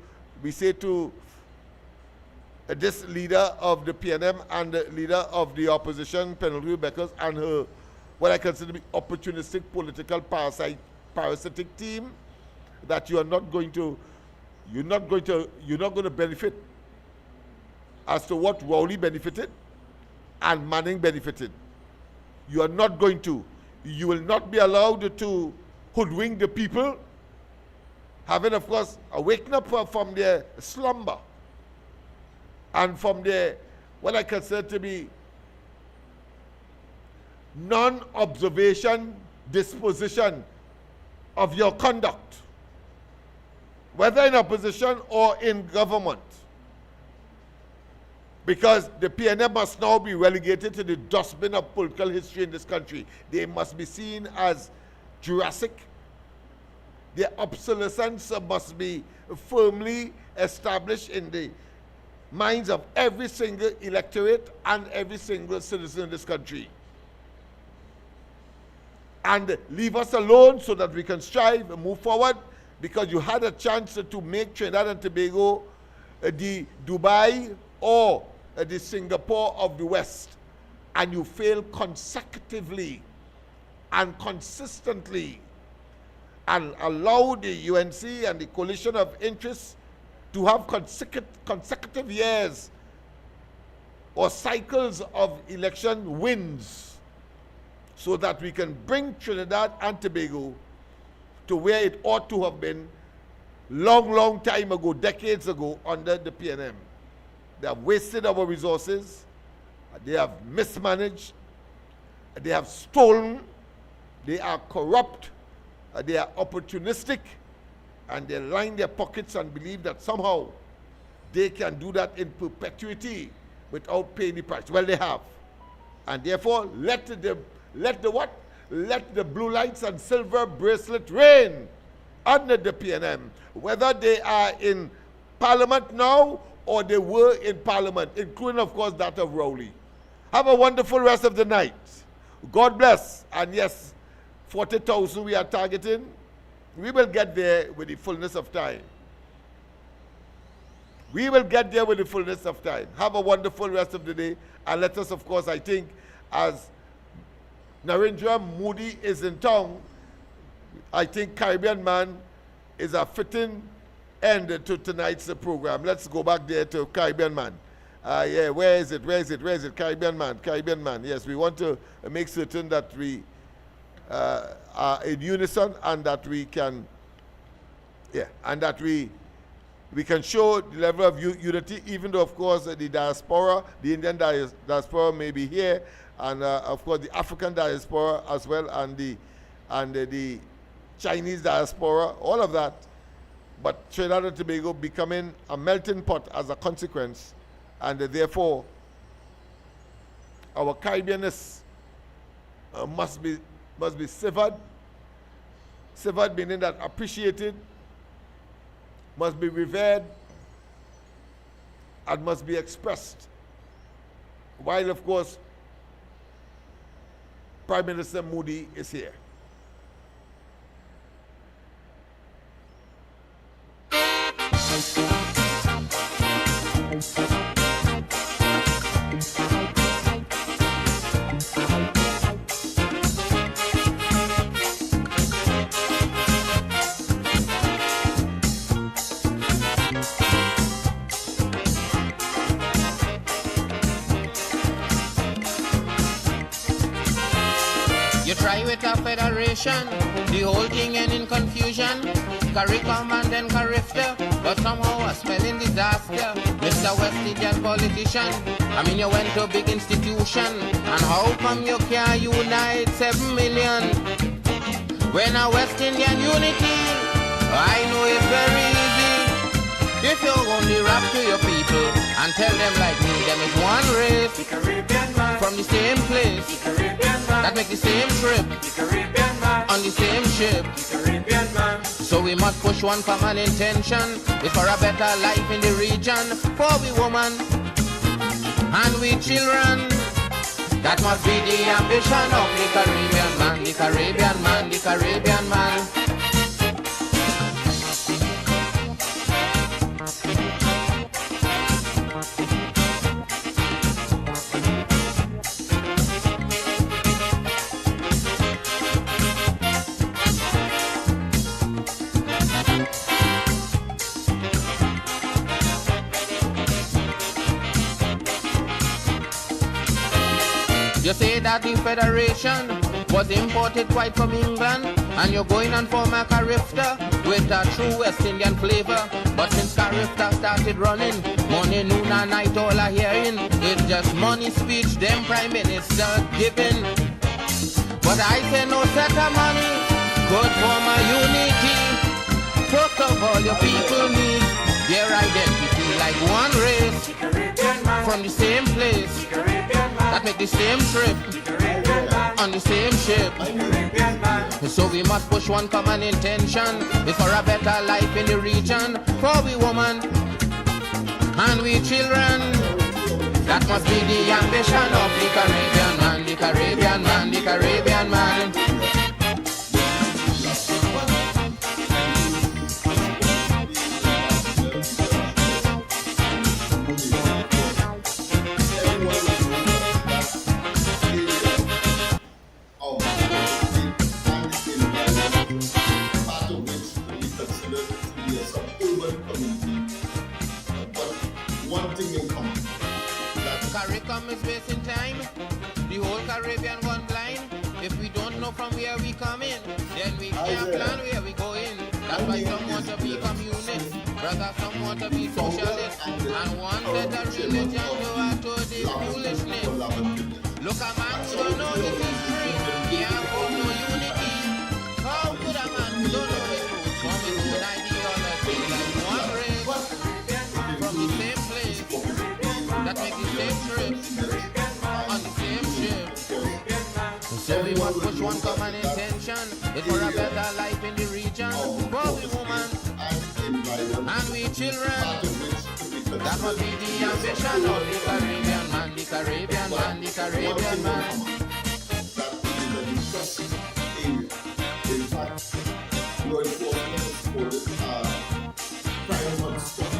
[SPEAKER 2] this leader of the PNM and the leader of the opposition, Penelope Beckers, and her what I consider to be opportunistic political parasitic team, that you're not going to benefit as to what Rowley benefited and Manning benefited. You are not going to. You will not be allowed to hoodwink the people, having, of course, awakened up from their slumber and from their, what I consider to be, non-observation disposition of your conduct, whether in opposition or in government. Because the PNM must now be relegated to the dustbin of political history in this country. They must be seen as Jurassic. Their obsolescence must be firmly established in the minds of every single electorate and every single citizen in this country. And leave us alone so that we can strive and move forward, because you had a chance to make Trinidad and Tobago the Dubai or the Singapore of the West, and you fail consecutively and consistently, and allow the UNC and the coalition of interests to have consecutive years or cycles of election wins, so that we can bring Trinidad and Tobago to where it ought to have been long time ago, decades ago, under the PNM. They have wasted our resources, they have mismanaged, they have stolen, they are corrupt, they are opportunistic, and they line their pockets and believe that somehow they can do that in perpetuity without paying the price. Well, they have. And therefore, let the blue lights and silver bracelet reign under the PNM, whether they are in Parliament now or they were in Parliament, including, of course, that of Rowley. Have a wonderful rest of the night. God bless. And yes, 40,000 we are targeting. We will get there with the fullness of time. We will get there with the fullness of time. Have a wonderful rest of the day. And let us, of course, I think, as Narendra Modi is in town, I think Caribbean Man is a fitting end to tonight's program. Let's go back there to Caribbean Man. Yeah, where is it? Caribbean Man. Yes, we want to make certain that we are in unison, and that we can, we can show the level of unity, even though, of course, the diaspora, the Indian diaspora may be here, and of course the African diaspora as well, and the Chinese diaspora, all of that. but Trinidad and Tobago becoming a melting pot as a consequence, and therefore our Caribbeanness must be severed. Severed meaning that appreciated, must be revered, and must be expressed. While, of course, Prime Minister Moody is here.
[SPEAKER 1] You try with a federation, the whole thing end in confusion. CARICOM and then CARIFTA, but somehow a spelling disaster. Mr. West Indian politician, I mean you went to a big institution, and how come you can't unite 7 million? When a West Indian unity, I know it's very easy. If you only rap to your people and tell them like me, them is one race, the Caribbean man, from the same place, the Caribbean man, that make the same trip, the Caribbean man, on the same ship, the Caribbean man. So we must push one common intention, it's for a better life in the region, for we women and we children. That must be the ambition of the Caribbean man, the Caribbean man, the Caribbean man. You say that the Federation was imported quite from England, and you're going on for a CARIFTA with a true West Indian flavor. But since CARIFTA started running, morning, noon and night all are hearing, it's just money speech them Prime Minister giving. But I say no set of money, good for my unity. First of all your people need their identity like one race, from the same place, that make the same trip, on the same ship. So we must push one common intention, it's for a better life in the region, for we women and we children. That must be the ambition of the Caribbean man, the Caribbean man, the Caribbean man. CARICOM is based in time, the whole Caribbean gone blind. If we don't know from where we come in, then we can't plan where we go in. That's why some want to be communist, brother, some want to be socialist, and one set a religion to add to this foolishness. Look, a man who don't know his history, he can't form no unity. How could a man who don't know his roots form his own ideology like one race, from the same place, that make the same trip, on the same ship? So we must push one common intention, it's for a better life in the region, for we women and we children. That must be the ambition of the Caribbean man, the Caribbean man, the Caribbean man.
[SPEAKER 4] That is a depressing area. In fact, law enforcement has called it crime hotspot.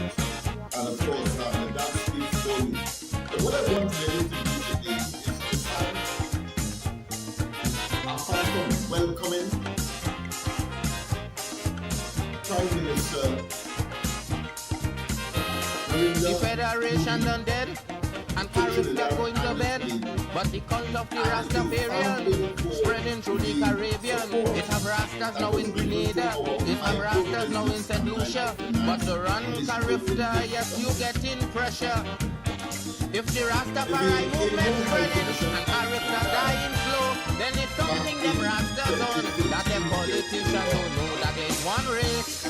[SPEAKER 4] And of course, that speaks volumes. But what I want really to do today is to find, apart from welcoming Prime Minister,
[SPEAKER 1] the Federation done dead, and CARIFTA going to bed. But the cult of the Rastafarian spreading through the Caribbean. It have Rastas now in Grenada, it have Rastas now in St. Lucia. But to run CARIFTA, yes, you getting pressure. If the Rastafari movement spreading and CARIFTA dying slow, then it's something them Rastas on that them politicians don't know, that there's one race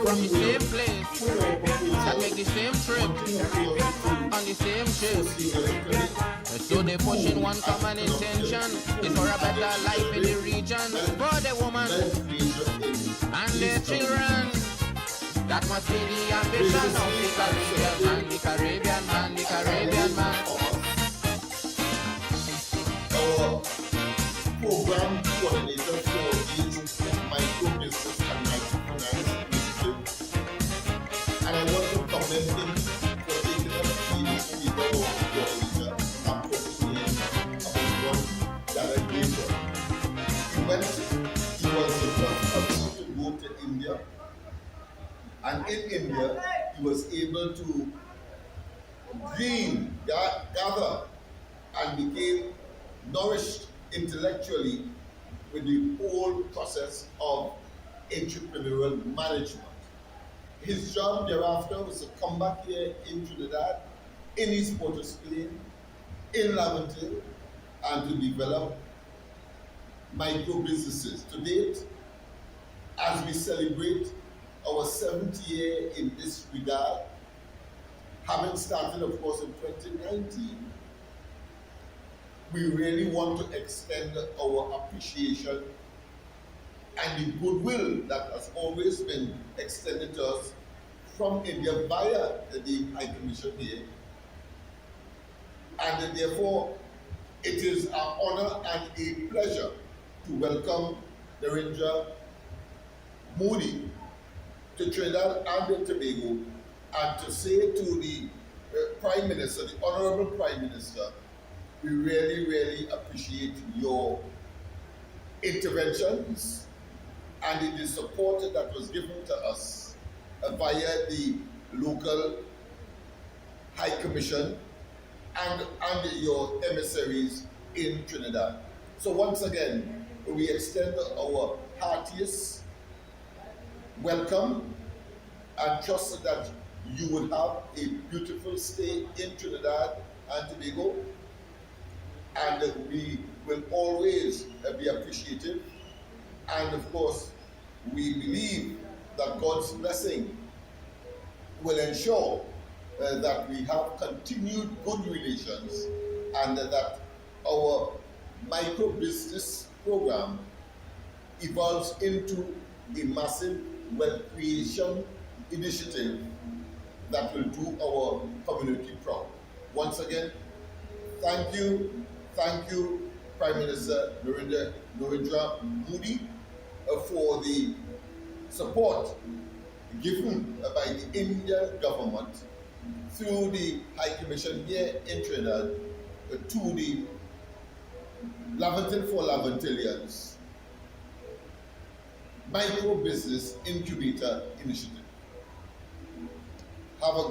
[SPEAKER 1] from the live. So they pushing one common intention, is for a better life in the region, for the woman and their children. That must be the ambition of the Caribbean man, the Caribbean man, the Caribbean man.
[SPEAKER 4] Our program coordinator for these micro business and microfinance initiative, and I want to commend him for taking up the leader of the coordinator and talking to him about what that I gave him. He was the first person to go to India, and in India he was able to gather, and became nourished intellectually with the whole process of entrepreneurial management. His job thereafter was to come back here in Trinidad, in East Port of Spain, in Laventille, and to develop micro businesses. To date, as we celebrate our 7th year in this regard, having started, of course, in 2019, we really want to extend our appreciation and the goodwill that has always been extended to us from India via the High Commission here. And therefore, it is an honor and a pleasure to welcome Narendra Modi to Trinidad and Tobago, and to say to the Prime Minister, the Honorable Prime Minister, we really, really appreciate your interventions and the support that was given to us via the local High Commission and your emissaries in Trinidad. So once again, we extend our heartiest welcome and trust that you would have a beautiful stay in Trinidad and Tobago, and we will always be appreciative. And of course, we believe that God's blessing will ensure that we have continued good relations, and that our micro business program evolves into a massive wealth creation initiative that will do our community proud. Once again, thank you, Prime Minister Narendra Modi, for the support given by the Indian government through the High Commission here in Trinidad to the Laventille for Laventillians Micro Business Incubator Initiative. Have a